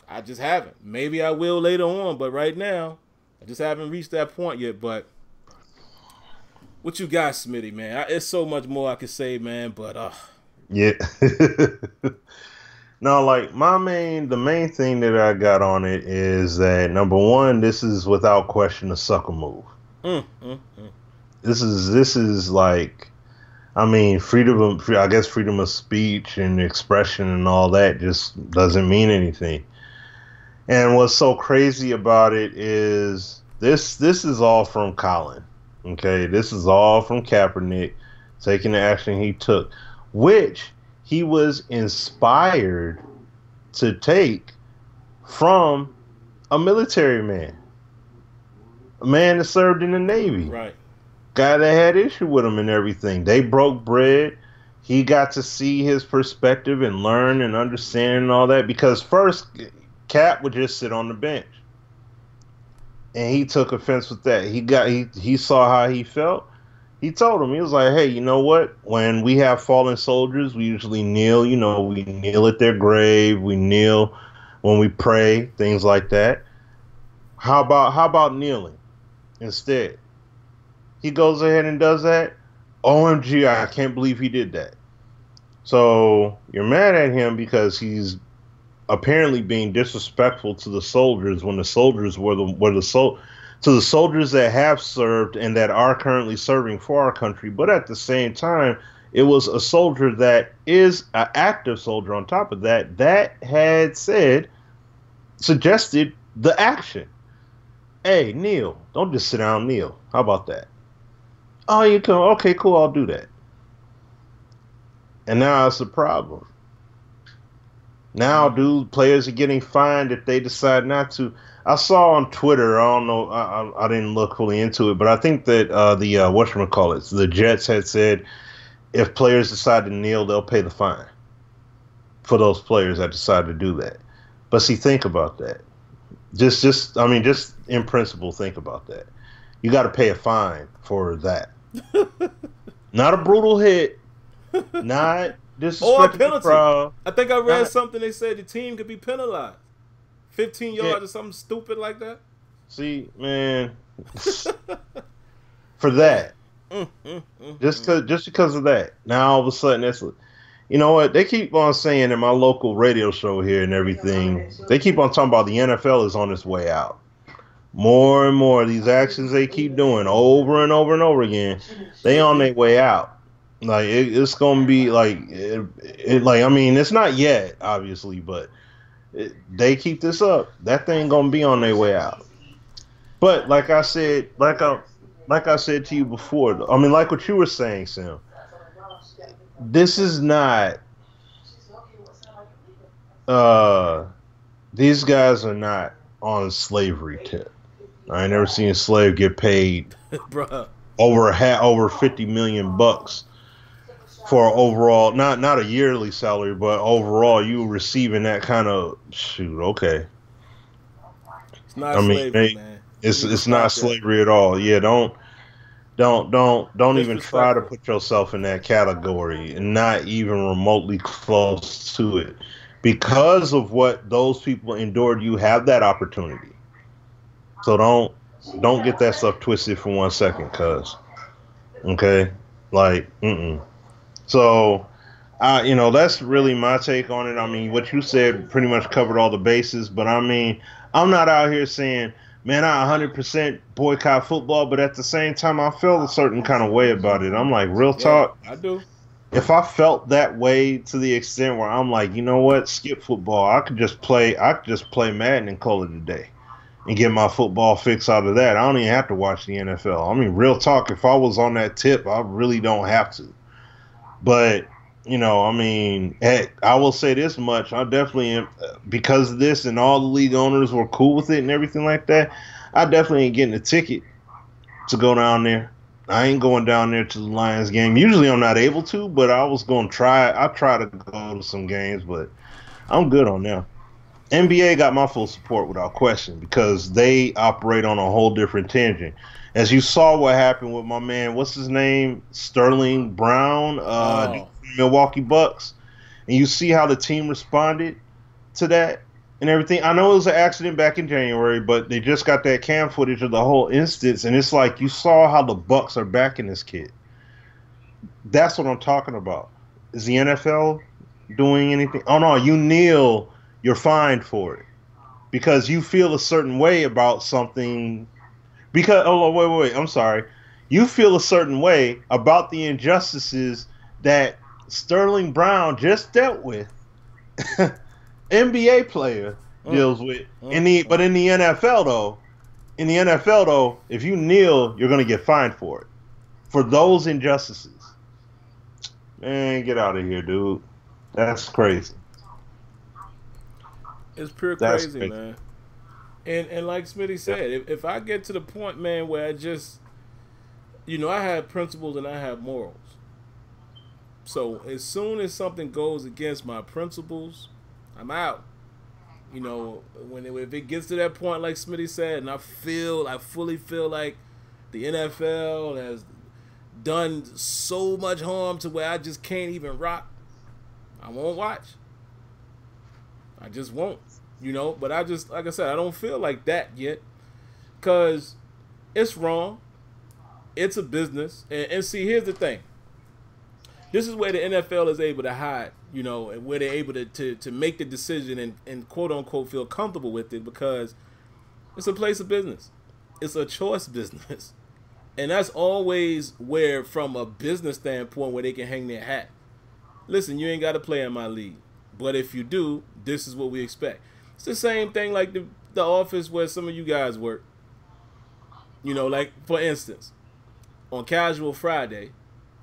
I just haven't. Maybe I will later on, but right now, I just haven't reached that point yet. But what you got, Smitty, man? It's so much more I could say, man, but yeah. No, like the main thing that I got on it is that, number one, this is without question a sucker move. This is like, I mean, freedom of speech and expression and all that just doesn't mean anything. And what's so crazy about it is this is all from Colin. Okay, this is all from Kaepernick taking the action he took, which he was inspired to take from a military man. a man that served in the Navy. Right. Guy that had issue with him and everything. They broke bread. He got to see his perspective and learn and understand and all that. Because first, Cap would just sit on the bench, and he took offense with that. He saw how he felt. He told him, he was like, "Hey, you know what? When we have fallen soldiers, we usually kneel. You know, we kneel at their grave. We kneel when we pray, things like that. How about kneeling instead?" He goes ahead and does that. OMG, I can't believe he did that. So you're mad at him because he's apparently being disrespectful to the soldiers when the soldiers to the soldiers that have served and that are currently serving for our country. But at the same time, it was a soldier that is an active soldier on top of that had suggested the action. Hey, kneel. Don't just sit down, kneel. How about that? Oh, you can. Okay, cool. I'll do that. And now it's a problem. Now, dude, players are getting fined if they decide not to. I saw on Twitter. I don't know. I didn't look fully into it, but I think that the Jets had said if players decide to kneel, they'll pay the fine for those players that decide to do that. But see, think about that. Just in principle, think about that. You got to pay a fine for that. Not a brutal hit. Not disrespecting the crowd. I think I read something. They said the team could be penalized, 15 yards or something stupid like that. See, man, for that, just because of that. Now all of a sudden, you know what? They keep on saying in my local radio show here and everything. They keep on talking about the NFL is on its way out. More and more, these actions they keep doing over and over and over again, they on their way out. Like it's gonna be like I mean, it's not yet, obviously, but they keep this up. That thing gonna be on their way out. But like I said, like I said to you before, I mean, like what you were saying, Sim. This is not. These guys are not on slavery tip. I ain't never seen a slave get paid over 50 million bucks for overall, not a yearly salary, but overall you receiving that kind of shoot. Okay, it's not slavery, man. It's not slavery at all. Yeah, don't even try to put yourself in that category, and not even remotely close to it. Because of what those people endured, you have that opportunity. So don't get that stuff twisted for 1 second, cuz. Okay? Like, So, that's really my take on it. I mean, what you said pretty much covered all the bases, but I mean, I'm not out here saying, man, I 100% boycott football, but at the same time, I feel a certain kind of way about it. I'm like, real talk. I do. If I felt that way to the extent where I'm like, you know what, skip football. I could just play Madden and call it a day and get my football fix out of that. I don't even have to watch the NFL. I mean, real talk, if I was on that tip, I really don't have to. But, I mean, heck, I will say this much. I definitely am, because of this and all the league owners were cool with it and everything like that, I definitely ain't getting a ticket to go down there. I ain't going down there to the Lions game. Usually I'm not able to, but I was going to try. I try to go to some games, but I'm good on them. NBA got my full support without question because they operate on a whole different tangent. As you saw what happened with my man, what's his name? Sterling Brown, Milwaukee Bucks. And you see how the team responded to that and everything. I know it was an accident back in January, but they just got that cam footage of the whole instance, and it's like you saw how the Bucks are backing this kid. That's what I'm talking about. Is the NFL doing anything? Oh, no, you kneel, you're fined for it. Because you feel a certain way about something. Because, wait, I'm sorry. You feel a certain way about the injustices that Sterling Brown just dealt with. NBA player deals with. But in the NFL though, if you kneel, you're gonna get fined for it. For those injustices. Man, get out of here, dude. That's crazy. It's pure crazy, man. And like Smitty said, if I get to the point, man, where I just, I have principles and I have morals. So as soon as something goes against my principles, I'm out. If it gets to that point, like Smitty said, and I fully feel like the NFL has done so much harm to where I just can't even rock, I won't watch. I just won't. But I just, like I said, I don't feel like that yet, because it's wrong. It's a business. And see, here's the thing. This is where the NFL is able to hide, and where they're able to make the decision and quote unquote feel comfortable with it, because it's a place of business. It's a choice business. And that's always where, from a business standpoint, where they can hang their hat. Listen, you ain't got to play in my league. But if you do, this is what we expect. It's the same thing like the office where some of you guys work. Like, for instance, on Casual Friday,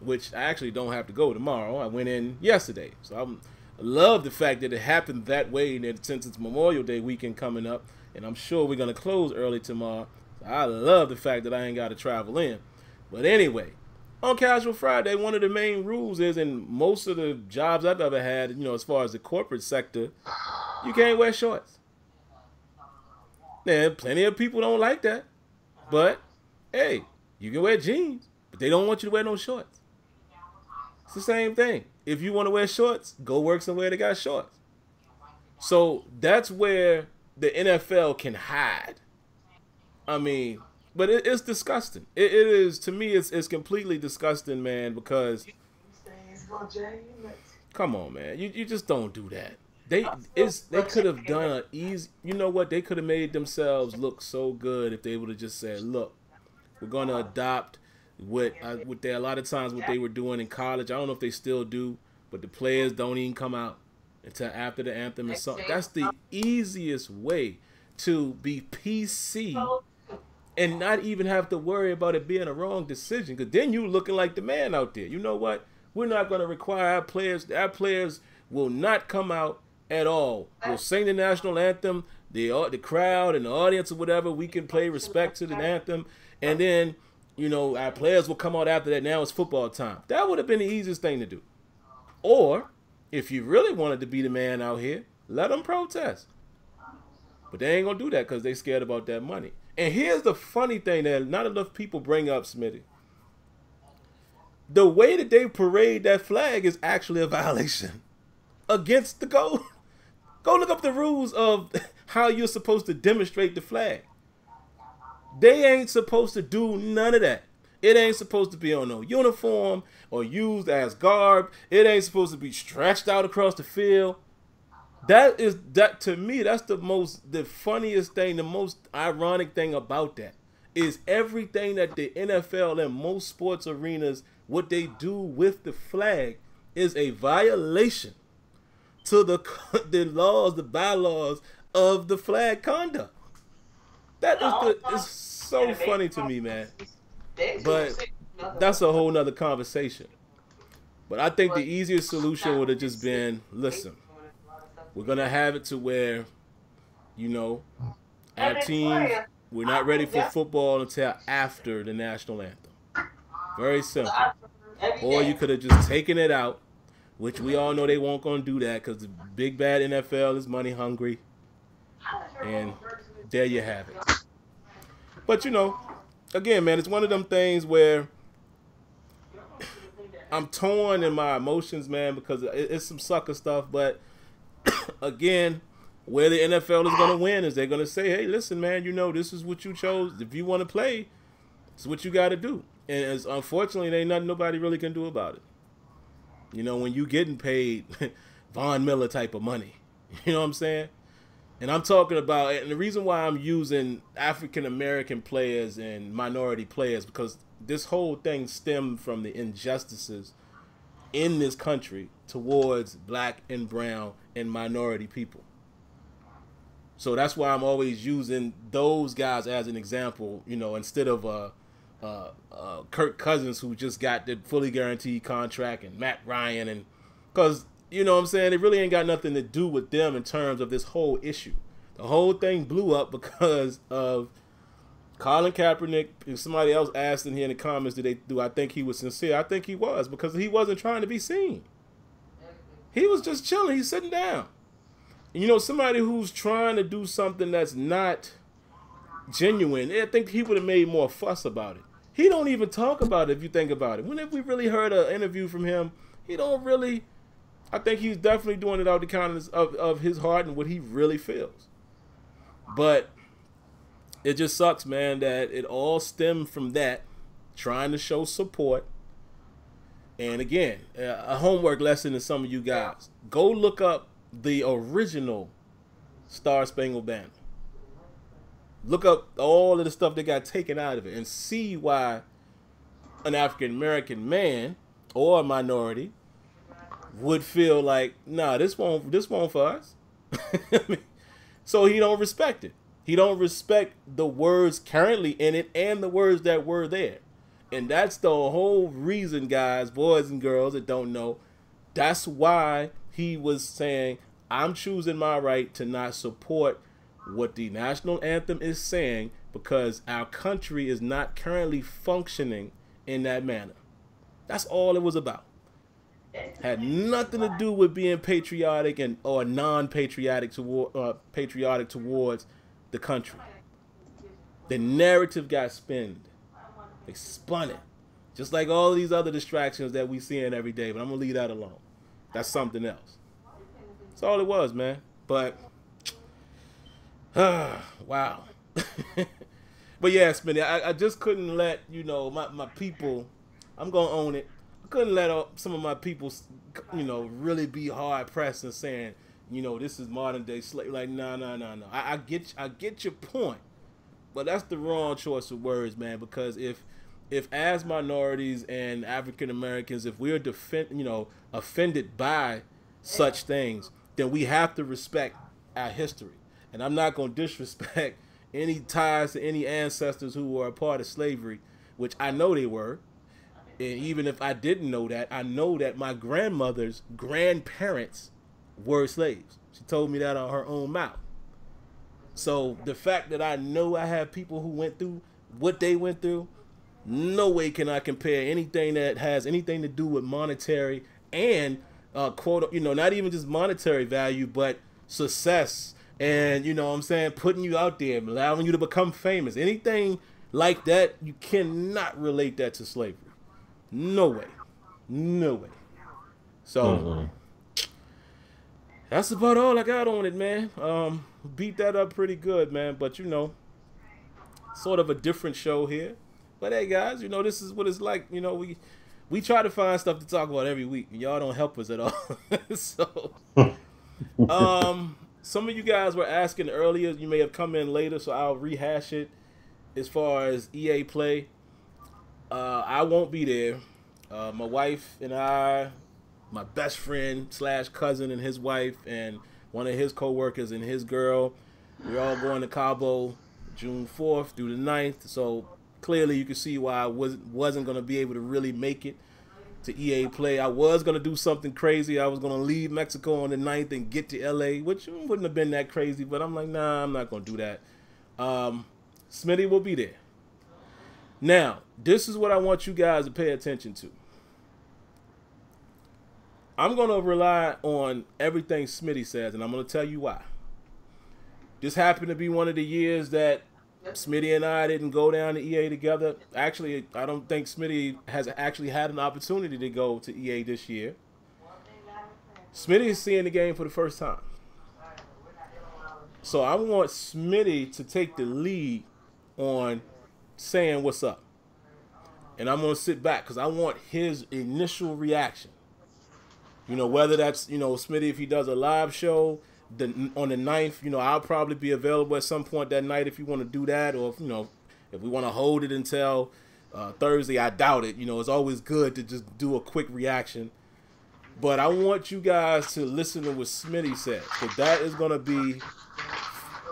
which I actually don't have to go tomorrow. I went in yesterday. So I love the fact that it happened that way, and since it's Memorial Day weekend coming up, and I'm sure we're going to close early tomorrow. So I love the fact that I ain't got to travel in. But anyway, on Casual Friday, one of the main rules is, in most of the jobs I've ever had, as far as the corporate sector, you can't wear shorts. Now, plenty of people don't like that. But, hey, you can wear jeans, but they don't want you to wear no shorts. It's the same thing. If you want to wear shorts, go work somewhere that got shorts. So that's where the NFL can hide. I mean, but it's disgusting. It is, to me, it's completely disgusting, man, because come on, man. You just don't do that. They could have done an easy, they could have made themselves look so good if they would have just said, look, we're going to adopt a lot of times what they were doing in college. I don't know if they still do, but the players don't even come out until after the anthem and song. That's the easiest way to be PC and not even have to worry about it being a wrong decision, because then you looking like the man out there. You know what? We're not going to require our players will not come out at all. We'll sing the national anthem, the crowd and the audience or whatever, we can play respect to the anthem, and then our players will come out after that. Now it's football time. That would have been the easiest thing to do. Or, if you really wanted to be the man out here, let them protest. But they ain't going to do that because they scared about that money. And here's the funny thing that not enough people bring up, Smitty. The way that they parade that flag is actually a violation against the code. Go look up the rules of how you're supposed to demonstrate the flag. They ain't supposed to do none of that. It ain't supposed to be on no uniform or used as garb. It ain't supposed to be stretched out across the field. That to me, that's the funniest thing, the most ironic thing about that is everything that the NFL and most sports arenas, what they do with the flag is a violation to the laws, the bylaws of the flag conduct. That is so funny to me, man. But that's a whole nother conversation. But I think the easiest solution would have just been, listen, we're going to have it to where, our teams, we're not ready for football until after the national anthem. Very simple. Or you could have just taken it out, which we all know they won't going to do that because the big bad NFL is money hungry. And there you have it. But, again, man, it's one of them things where I'm torn in my emotions, man, because it's some sucker stuff. But, again, where the NFL is going to win is they're going to say, hey, listen, man, this is what you chose. If you want to play, it's what you got to do. And unfortunately, there ain't nothing nobody really can do about it. When you getting paid Von Miller type of money, you know what I'm saying? And I'm talking about, and the reason why I'm using African-American players and minority players, because this whole thing stemmed from the injustices in this country towards black and brown and minority people. So that's why I'm always using those guys as an example, instead of Kirk Cousins, who just got the fully guaranteed contract, and Matt Ryan, and because, you know what I'm saying, it really ain't got nothing to do with them in terms of this whole issue. The whole thing blew up because of Colin Kaepernick. If somebody else asked in here in the comments, do I think he was sincere? I think he was, because he wasn't trying to be seen. He was just chilling. He's sitting down. And, you know, somebody who's trying to do something that's not genuine, I think he would have made more fuss about it. He don't even talk about it if you think about it. When have we really heard an interview from him? He don't really. I think he's definitely doing it out the kindness of his heart and what he really feels. But it just sucks, man, that it all stemmed from that, trying to show support. And again, a homework lesson to some of you guys. Go look up the original Star Spangled Banner. Look up all of the stuff that got taken out of it and see why an African-American man or a minority would feel like, nah, this won't for us. So he don't respect it. He don't respect the words currently in it and the words that were there. And that's the whole reason, guys, boys and girls that don't know, that's why he was saying, I'm choosing my right to not support what the national anthem is saying, because our country is not currently functioning in that manner. That's all it was about. Had nothing to do with being patriotic or non-patriotic patriotic towards the country. The narrative got spinned. They spun it. Just like all these other distractions that we see in every day, but I'm going to leave that alone. That's something else. That's all it was, man. But, wow. But yeah, Smitty, I just couldn't let, you know, my people, I'm going to own it. I couldn't let some of my people, you know, really be hard pressed and saying, you know, this is modern day slavery. Like, no. I get your point, but that's the wrong choice of words, man. Because if as minorities and African Americans, if we're offended by such things, then we have to respect our history. And I'm not going to disrespect any ties to any ancestors who were a part of slavery, which I know they were. And even if I didn't know that, I know that my grandmother's grandparents were slaves. She told me that on her own mouth. So the fact that I know I have people who went through what they went through, no way can I compare anything that has anything to do with monetary and quote, you know, not even just monetary value, but success and, you know what I'm saying, putting you out there, allowing you to become famous. Anything like that, you cannot relate that to slavery. No way. No way. So that's about all I got on it, man. Beat that up pretty good, man. But, you know, sort of a different show here. But, hey, guys, you know, this is what it's like. You know, we try to find stuff to talk about every week. And y'all don't help us at all. So, some of you guys were asking earlier. You may have come in later, so I'll rehash it. As far as EA Play, I won't be there. My wife and I, my best friend / cousin and his wife, and one of his co-workers and his girl, we're all going to Cabo June 4th through the 9th. So clearly you can see why I wasn't going to be able to really make it to EA Play. I was going to do something crazy. I was going to leave Mexico on the 9th and get to LA, which wouldn't have been that crazy, but I'm like, nah, I'm not going to do that. Smitty will be there. Now, this is what I want you guys to pay attention to. I'm going to rely on everything Smitty says, and I'm going to tell you why. This happened to be one of the years that Smitty and I didn't go down to EA together. Actually, I don't think Smitty has actually had an opportunity to go to EA this year. Smitty is seeing the game for the first time. So I want Smitty to take the lead on saying what's up. And I'm going to sit back because I want his initial reaction. You know, whether that's, you know, Smitty, if he does a live show on the 9th, you know, I'll probably be available at some point that night if you want to do that. Or, if, you know, if we want to hold it until Thursday, I doubt it. You know, it's always good to just do a quick reaction. But I want you guys to listen to what Smitty said. Because that is going to be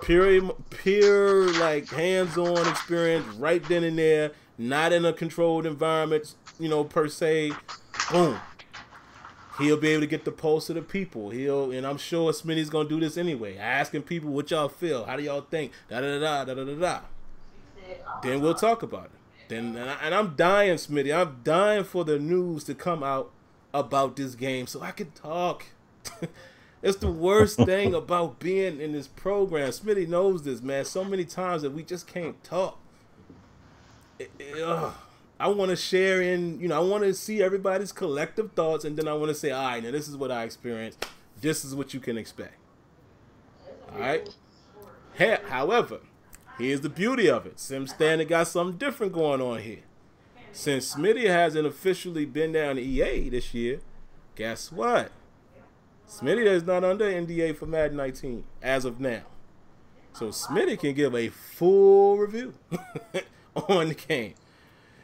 pure, like, hands-on experience right then and there. Not in a controlled environment, you know, per se. Boom. He'll be able to get the pulse of the people. And I'm sure Smitty's gonna do this anyway, asking people what y'all feel. How do y'all think? Da da da da da da da. Then we'll talk about it. And I'm dying, Smitty. I'm dying for the news to come out about this game so I can talk. It's the worst thing about being in this program. Smitty knows this, man. So many times that we just can't talk. I want to share I want to see everybody's collective thoughts, and then I want to say, all right, now this is what I experienced. This is what you can expect. All right? However, here's the beauty of it. Sim Standard got something different going on here. Since Smitty hasn't officially been down to EA this year, guess what? Smitty is not under NDA for Madden 19 as of now. So Smitty can give a full review on the game.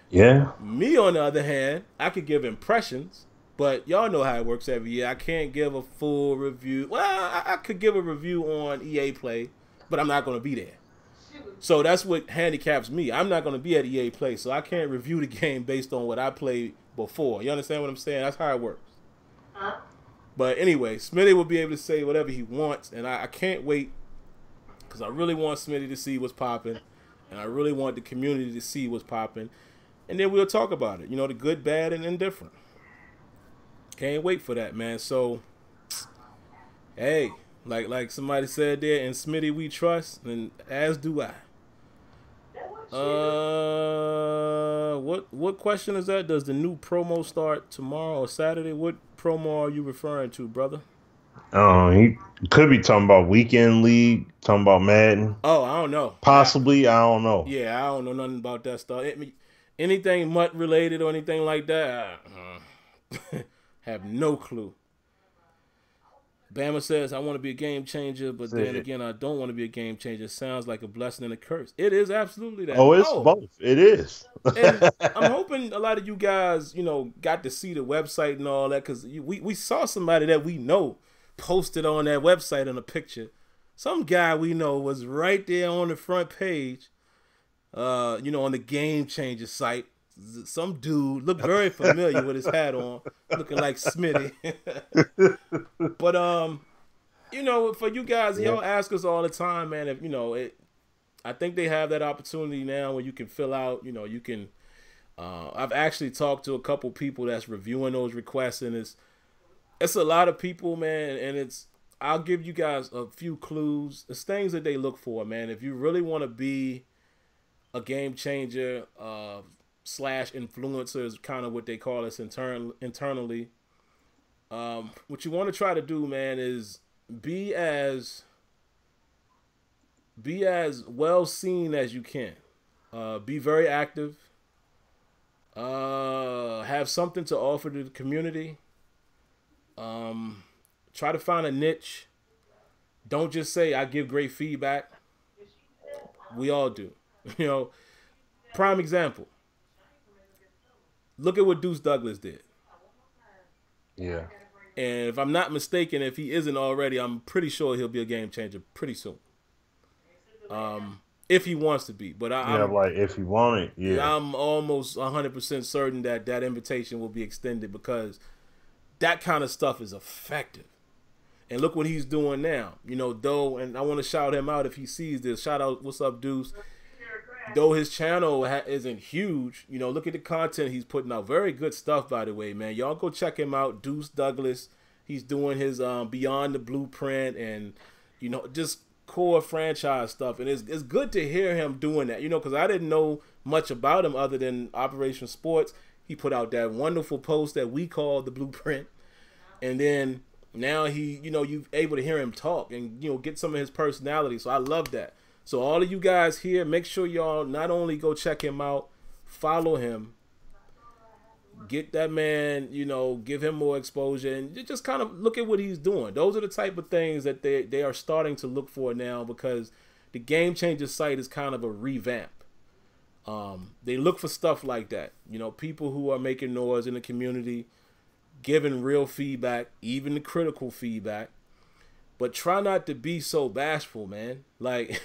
Yeah. Me, on the other hand, I could give impressions, but y'all know how it works every year. I can't give a full review. Well, I could give a review on EA Play, but I'm not going to be there. So that's what handicaps me. I'm not going to be at EA Play, so I can't review the game based on what I played before. You understand what I'm saying? That's how it works. But anyway, Smitty will be able to say whatever he wants, and I can't wait because I really want Smitty to see what's popping, and I really want the community to see what's popping. And then we'll talk about it. The good, bad, and indifferent. Can't wait for that, man. So, hey, like somebody said there, in Smitty we trust, and as do I. What question is that? Does the new promo start tomorrow or Saturday? What promo are you referring to, brother? He could be talking about Weekend League, talking about Madden. Oh, I don't know. Possibly, I don't know. Yeah, I don't know nothing about that stuff. Anything MUT related or anything like that, have no clue. Bama says, I want to be a game changer, but then again, I don't want to be a game changer. It sounds like a blessing and a curse. It is absolutely that. Oh, it's both. It is. And I'm hoping a lot of you guys, got to see the website and all that, because we saw somebody that we know posted on that website in a picture. Some guy we know was right there on the front page. On the Game Changer site, some dude looked very familiar with his hat on, looking like Smitty. But for you guys, y'all ask us all the time, man. If I think they have that opportunity now where you can fill out. You can. I've actually talked to a couple people that's reviewing those requests, and it's a lot of people, man. And I'll give you guys a few clues. It's things that they look for, man. If you really want to be a game changer / influencer is kind of what they call us internally. What you want to try to do, man, is be as well seen as you can. Be very active. Have something to offer to the community. Try to find a niche. Don't just say I give great feedback. We all do. Prime example. Look at what Deuce Douglas did. Yeah. And if I'm not mistaken, if he isn't already, I'm pretty sure he'll be a game changer pretty soon. If he wants to be. But if he wanted, yeah. I'm almost 100% certain that invitation will be extended because that kind of stuff is effective. And look what he's doing now. Though, and I want to shout him out if he sees this. Shout out, what's up, Deuce? Though his channel isn't huge, look at the content he's putting out. Very good stuff, by the way, man. Y'all go check him out, Deuce Douglas. He's doing his Beyond the Blueprint and, just core franchise stuff. And it's good to hear him doing that, because I didn't know much about him other than Operation Sports. He put out that wonderful post that we called the Blueprint. And then now you're able to hear him talk and, get some of his personality. So I love that. So all of you guys here, make sure y'all not only go check him out, follow him, get that man, give him more exposure, and just kind of look at what he's doing. Those are the type of things that they are starting to look for now because the Game Changer site is kind of a revamp. They look for stuff like that. People who are making noise in the community, giving real feedback, even the critical feedback. But try not to be so bashful, man. Like,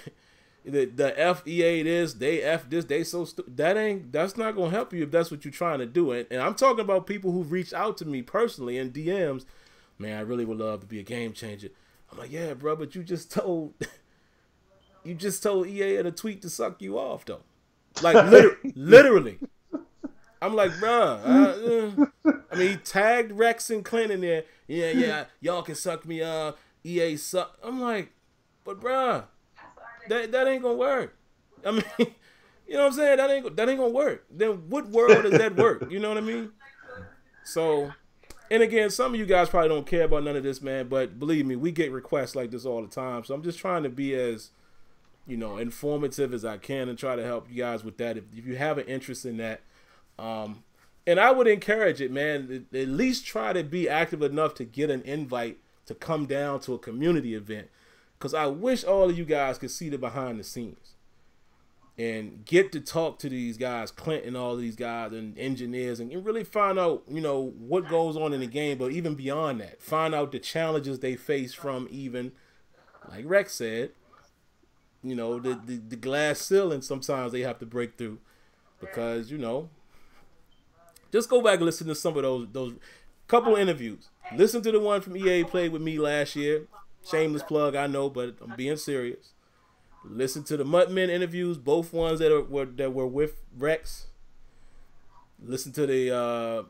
the FEA this, they F this, they so that's not gonna help you if that's what you're trying to do. And I'm talking about people who've reached out to me personally in DMs. Man, I really would love to be a game changer. I'm like, yeah, bro, but you just told EA in a tweet to suck you off though. Like literally. I'm like, bruh. I mean, he tagged Rex and Clint in there. Yeah, y'all can suck me off. EA suck. I'm like, but bruh, that ain't gonna work. I mean, you know what I'm saying? That ain't gonna work. Then what world does that work? You know what I mean? So, and again, some of you guys probably don't care about none of this, man. But believe me, we get requests like this all the time. So I'm just trying to be as, informative as I can and try to help you guys with that. If you have an interest in that, and I would encourage it, man. At least try to be active enough to get an invite to come down to a community event. Because I wish all of you guys could see the behind the scenes and get to talk to these guys, Clint and all of these guys and engineers, and really find out, what goes on in the game. But even beyond that, find out the challenges they face from even, like Rex said, the glass ceiling sometimes they have to break through because, just go back and listen to some of those couple of interviews. Listen to the one from EA played with me last year. Shameless plug, I know, but I'm being serious. Listen to the Muttmen interviews, both ones that were with Rex. Listen to the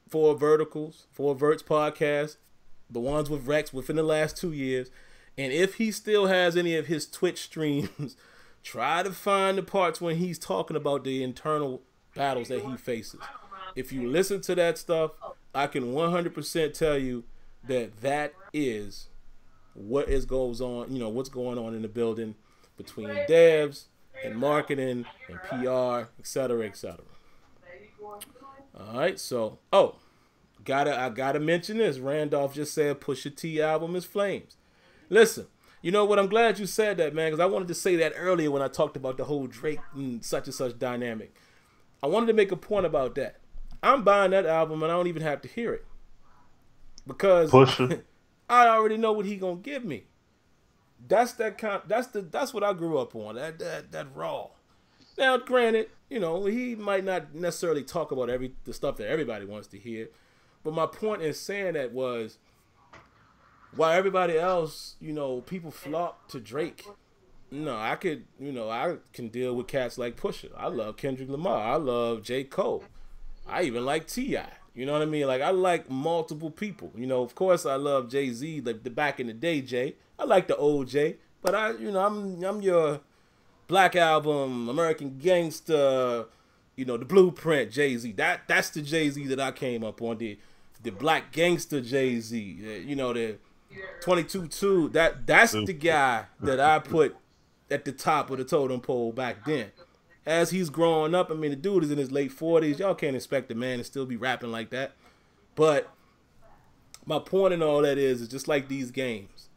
Four Verts podcast, the ones with Rex within the last 2 years. And if he still has any of his Twitch streams, try to find the parts when he's talking about the internal battles that he faces. If you listen to that stuff, I can 100% tell you that is what goes on, what's going on in the building between devs and marketing and PR, et cetera, et cetera. All right, so, I gotta mention this. Randolph just said Pusha T album is flames. Listen, you know what? I'm glad you said that, man, because I wanted to say that earlier when I talked about the whole Drake and such dynamic. I wanted to make a point about that. I'm buying that album and I don't even have to hear it because I already know what he gonna give me. That's what I grew up on. That raw. Now, granted, he might not necessarily talk about the stuff that everybody wants to hear, but my point in saying that was, while everybody else, people flock to Drake. No, I can deal with cats like Pusha. I love Kendrick Lamar. I love J. Cole. I even like T.I. You know what I mean? Like, I like multiple people. Of course, I love Jay-Z, like the back in the day Jay. I like the old Jay. But I'm your Black Album, American Gangster, the Blueprint Jay-Z. That's the Jay-Z that I came up on. The Black Gangster Jay-Z. The 22-2. That's the guy that I put at the top of the totem pole back then. As he's growing up, I mean, the dude is in his late 40s. Y'all can't expect the man to still be rapping like that. But my point in all that is just like these games.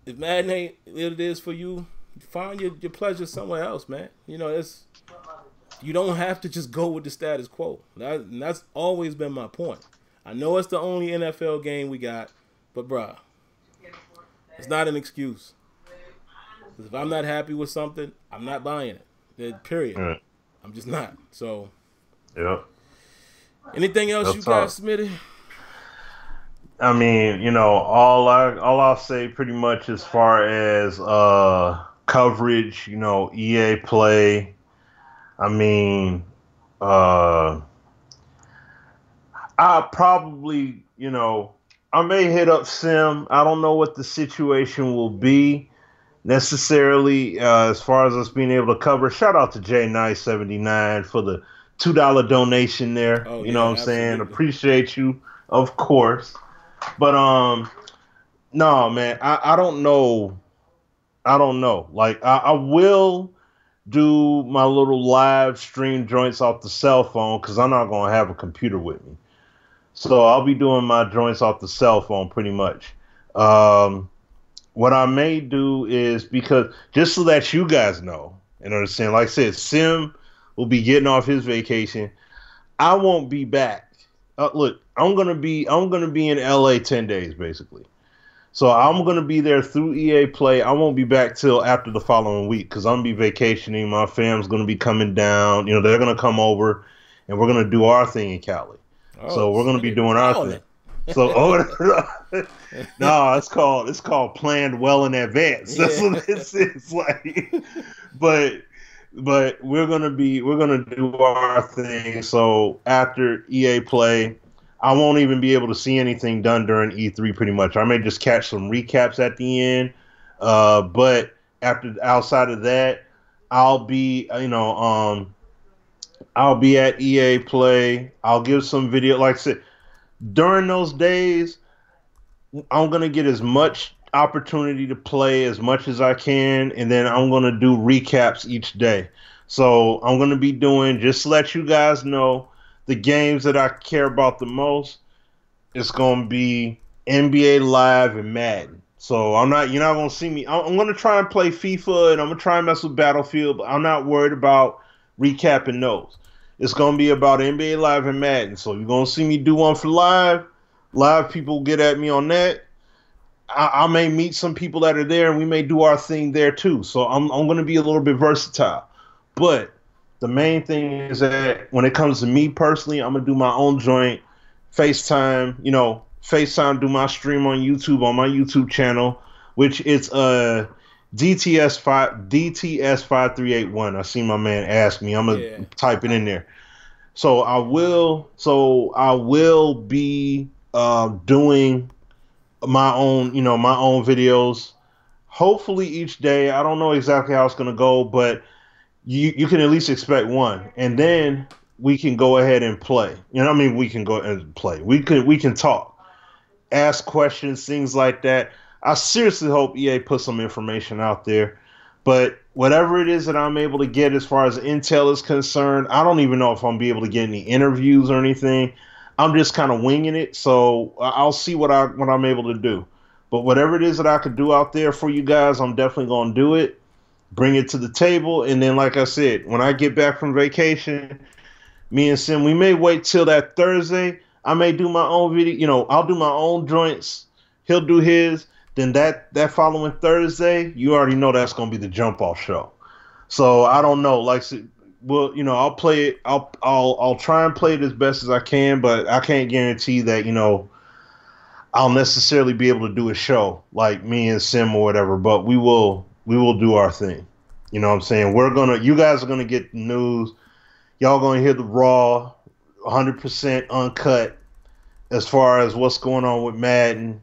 If Madden ain't what it is for you, find your pleasure somewhere else, man. You don't have to just go with the status quo. That's always been my point. I know it's the only NFL game we got, but bruh, it's not an excuse. If I'm not happy with something, I'm not buying it. Period. Right. I'm just not. So, yeah. Anything else you got, Smitty? I mean, all I'll say pretty much as far as coverage, EA Play. I mean, I probably, I may hit up Sim. I don't know what the situation will be necessarily as far as us being able to cover. Shout out to J979 for the $2 donation there. Oh, you know what I'm saying? Appreciate you, of course. But no, man, I don't know. Like I will do my little live stream joints off the cell phone because I'm not gonna have a computer with me. So I'll be doing my joints off the cell phone pretty much. What I may do is, because just so that you guys know and understand, like I said, Sim will be getting off his vacation. I won't be back. Look, I'm gonna be in LA 10 days basically. So I'm gonna be there through EA Play. I won't be back till after the following week because I'm gonna be vacationing. My fam's gonna be coming down. You know, they're gonna come over, and we're gonna do our thing in Cali. So we're gonna be doing our thing. So no, it's called planned well in advance. That's what it's like. But we're gonna do our thing. So after EA Play, I won't even be able to see anything done during E3 pretty much. I may just catch some recaps at the end. But outside of that, I'll be I'll be at EA Play. I'll give some video. Like I said, during those days, I'm going to get as much opportunity to play as much as I can, and then I'm going to do recaps each day. So I'm going to be doing, just to let you guys know, the games that I care about the most. It's going to be NBA Live and Madden. So you're not going to see me. I'm going to try and play FIFA, and I'm going to try and mess with Battlefield, but I'm not worried about recapping those. It's going to be about NBA Live and Madden. So you're going to see me do one for live. Live people get at me on that. I may meet some people that are there, and we may do our thing there too. So I'm going to be a little bit versatile. But the main thing is that when it comes to me personally, I'm going to do my own joint, FaceTime, do my stream on YouTube, on my YouTube channel, which is DTS5381. I see my man ask me. I'm going to type it in there. So I will be doing my own videos, hopefully each day. I don't know exactly how it's going to go, but you can at least expect one, and then we can go ahead and play. We can go and play. We can talk, ask questions, things like that. I seriously hope EA puts some information out there, but whatever it is that I'm able to get as far as intel is concerned, I don't even know if I'm be able to get any interviews or anything. I'm just kind of winging it, so I'll see what I'm able to do. But whatever it is that I could do out there for you guys, I'm definitely going to do it, bring it to the table, and then, like I said, when I get back from vacation, me and Sim, we may wait till that Thursday. I may do my own video. I'll do my own joints. He'll do his. Then that following Thursday, you already know that's going to be the jump-off show. So I don't know. Like, well, I'll play it. I'll try and play it as best as I can, but I can't guarantee that I'll necessarily be able to do a show like me and Sim or whatever. But we will do our thing. You know what I'm saying? You guys are gonna get the news. Y'all gonna hear the raw, 100% uncut as far as what's going on with Madden.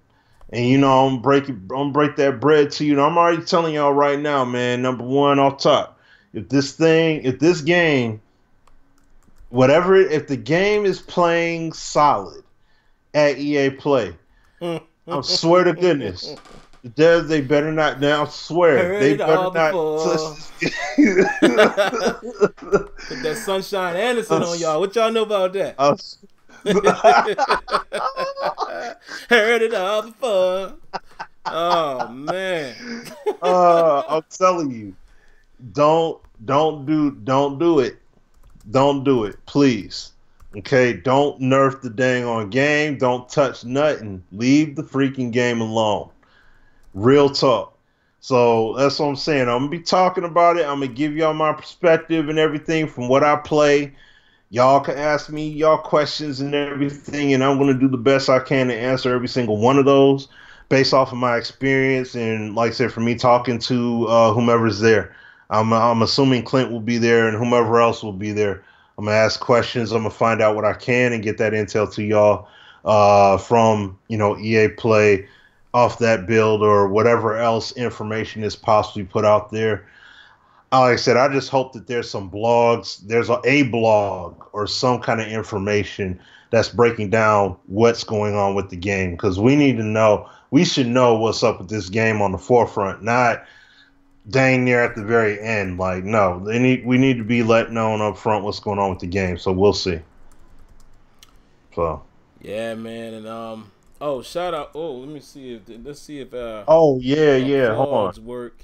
And I'm break that bread to you. I'm already telling y'all right now, man. Number one off top. If the game is playing solid at EA Play, I swear to goodness, they better not. Now, I swear, they better not. Put that Sunshine Anderson on y'all. What y'all know about that? Heard it all before. Oh man. I'm telling you. Don't do it. Don't do it, please. Okay, don't nerf the dang on game. Don't touch nothing. Leave the freaking game alone. Real talk. So that's what I'm saying. I'm gonna be talking about it. I'm gonna give y'all my perspective and everything from what I play. Y'all can ask me y'all questions and everything, and I'm gonna do the best I can to answer every single one of those based off of my experience. And like I said, for me talking to whomever's there. I'm assuming Clint will be there and whomever else will be there. I'm going to ask questions. I'm going to find out what I can and get that intel to y'all from, EA Play off that build or whatever else information is possibly put out there. Like I said, I just hope that there's some blogs. There's a blog or some kind of information that's breaking down what's going on with the game, because we need to know. We should know what's up with this game on the forefront, not dang near at the very end. Like, no, we need to be let known up front what's going on with the game. So we'll see. So yeah, man. And shout out. Let's see if hold on. Work.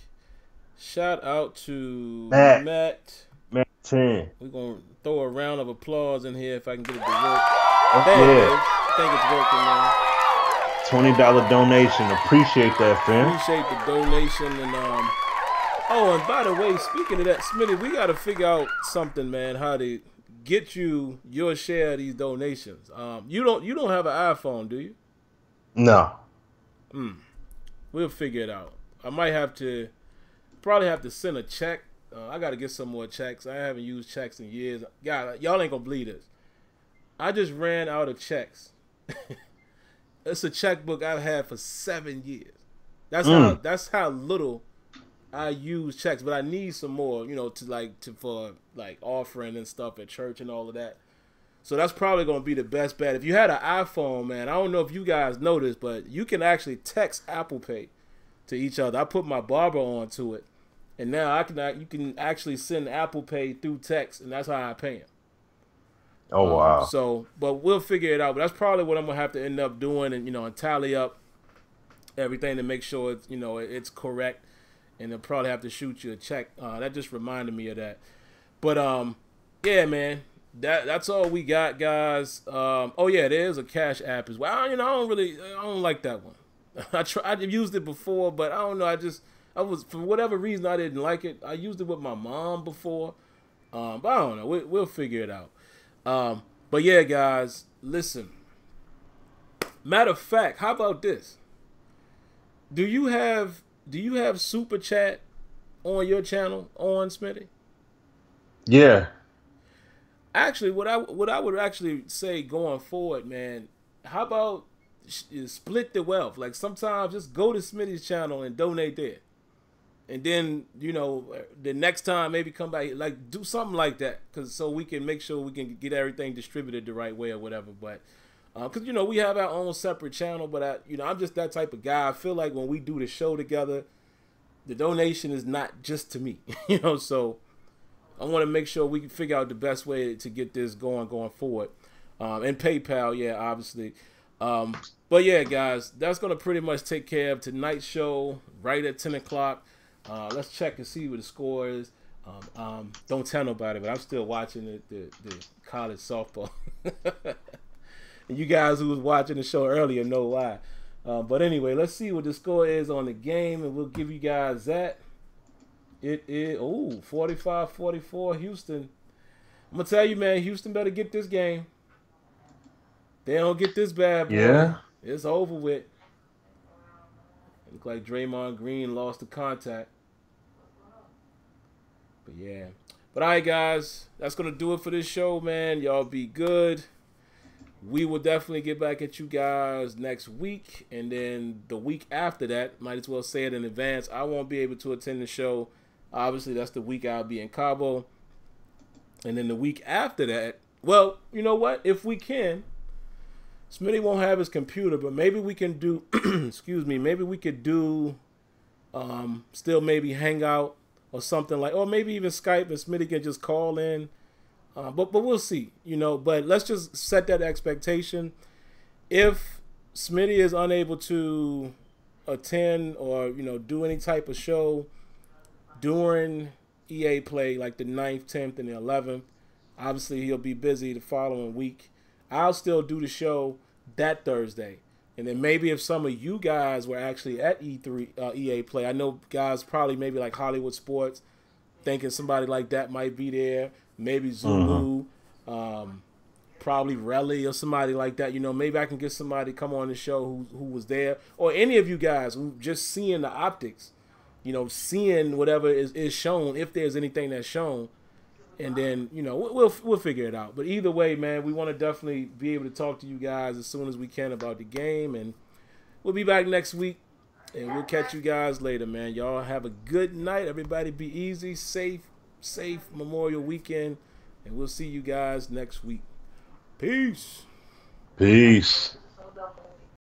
Shout out to Matt 10. We're gonna throw a round of applause in here if I can get it to work. I think it's working, man. $20 donation. Appreciate that, fam. Appreciate the donation. And oh, and by the way, speaking of that, Smitty, we got to figure out something, man. How to get you your share of these donations. You don't have an iPhone, do you? No. We'll figure it out. I might probably have to send a check. I got to get some more checks. I haven't used checks in years. God, y'all ain't gonna believe this. I just ran out of checks. It's a checkbook I've had for 7 years. That's how little I use checks, but I need some more, for offering and stuff at church and all of that. So that's probably gonna be the best bet. If you had an iPhone, man, I don't know if you guys know this, but you can actually text Apple Pay to each other. I put my barber onto it, and now you can actually send Apple Pay through text, and that's how I pay him. Oh wow! But we'll figure it out. But that's probably what I'm gonna have to end up doing, and tally up everything to make sure it's correct, and they'll probably have to shoot you a check. That just reminded me of that. But yeah, man, that's all we got, guys. Oh yeah, there's a Cash App as well. I don't like that one. I've used it before, but I don't know. For whatever reason I didn't like it. I used it with my mom before, but I don't know. We'll figure it out. But yeah, guys, listen. Matter of fact, how about this? Do you have Super Chat on your channel, Smitty? Yeah. Actually, what I would actually say going forward, man, how about split the wealth? Like sometimes just go to Smitty's channel and donate there. And then, the next time maybe come back, like do something like that, so we can make sure we can get everything distributed the right way or whatever. But because we have our own separate channel, but I'm just that type of guy. I feel like when we do the show together, the donation is not just to me, So I want to make sure we can figure out the best way to get this going forward. And PayPal, yeah, obviously. But yeah, guys, that's gonna pretty much take care of tonight's show right at 10 o'clock. Let's check and see what the score is. Don't tell nobody, but I'm still watching the college softball. And you guys who was watching the show earlier know why. But anyway, let's see what the score is on the game, and we'll give you guys that. It is 45-44 Houston. I'm gonna tell you, man, Houston better get this game. They don't get this bad, boy. Yeah. It's over with. Look like Draymond Green lost the contact. But yeah. But all right, guys, that's going to do it for this show, man. Y'all be good. We will definitely get back at you guys next week. And then the week after that, might as well say it in advance, I won't be able to attend the show. Obviously, that's the week I'll be in Cabo. And then the week after that, well, you know what? If we can, Smitty won't have his computer, but maybe we can do, maybe we could do still maybe Hangout or something or maybe even Skype, and Smitty can just call in. But we'll see, but let's just set that expectation. If Smitty is unable to attend or, do any type of show during EA play, like the 9th, 10th, and the 11th, obviously he'll be busy the following week. I'll still do the show that Thursday. And then maybe if some of you guys were actually at EA Play, I know guys probably maybe like Hollywood Sports, thinking somebody like that might be there. Maybe Zulu, probably Relly or somebody like that. Maybe I can get somebody to come on the show who was there. Or any of you guys who just seeing the optics, seeing whatever is shown, if there's anything that's shown. And then, we'll figure it out. But either way, man, we want to definitely be able to talk to you guys as soon as we can about the game. And we'll be back next week. And we'll catch you guys later, man. Y'all have a good night. Everybody be easy, safe Memorial Weekend. And we'll see you guys next week. Peace. Peace.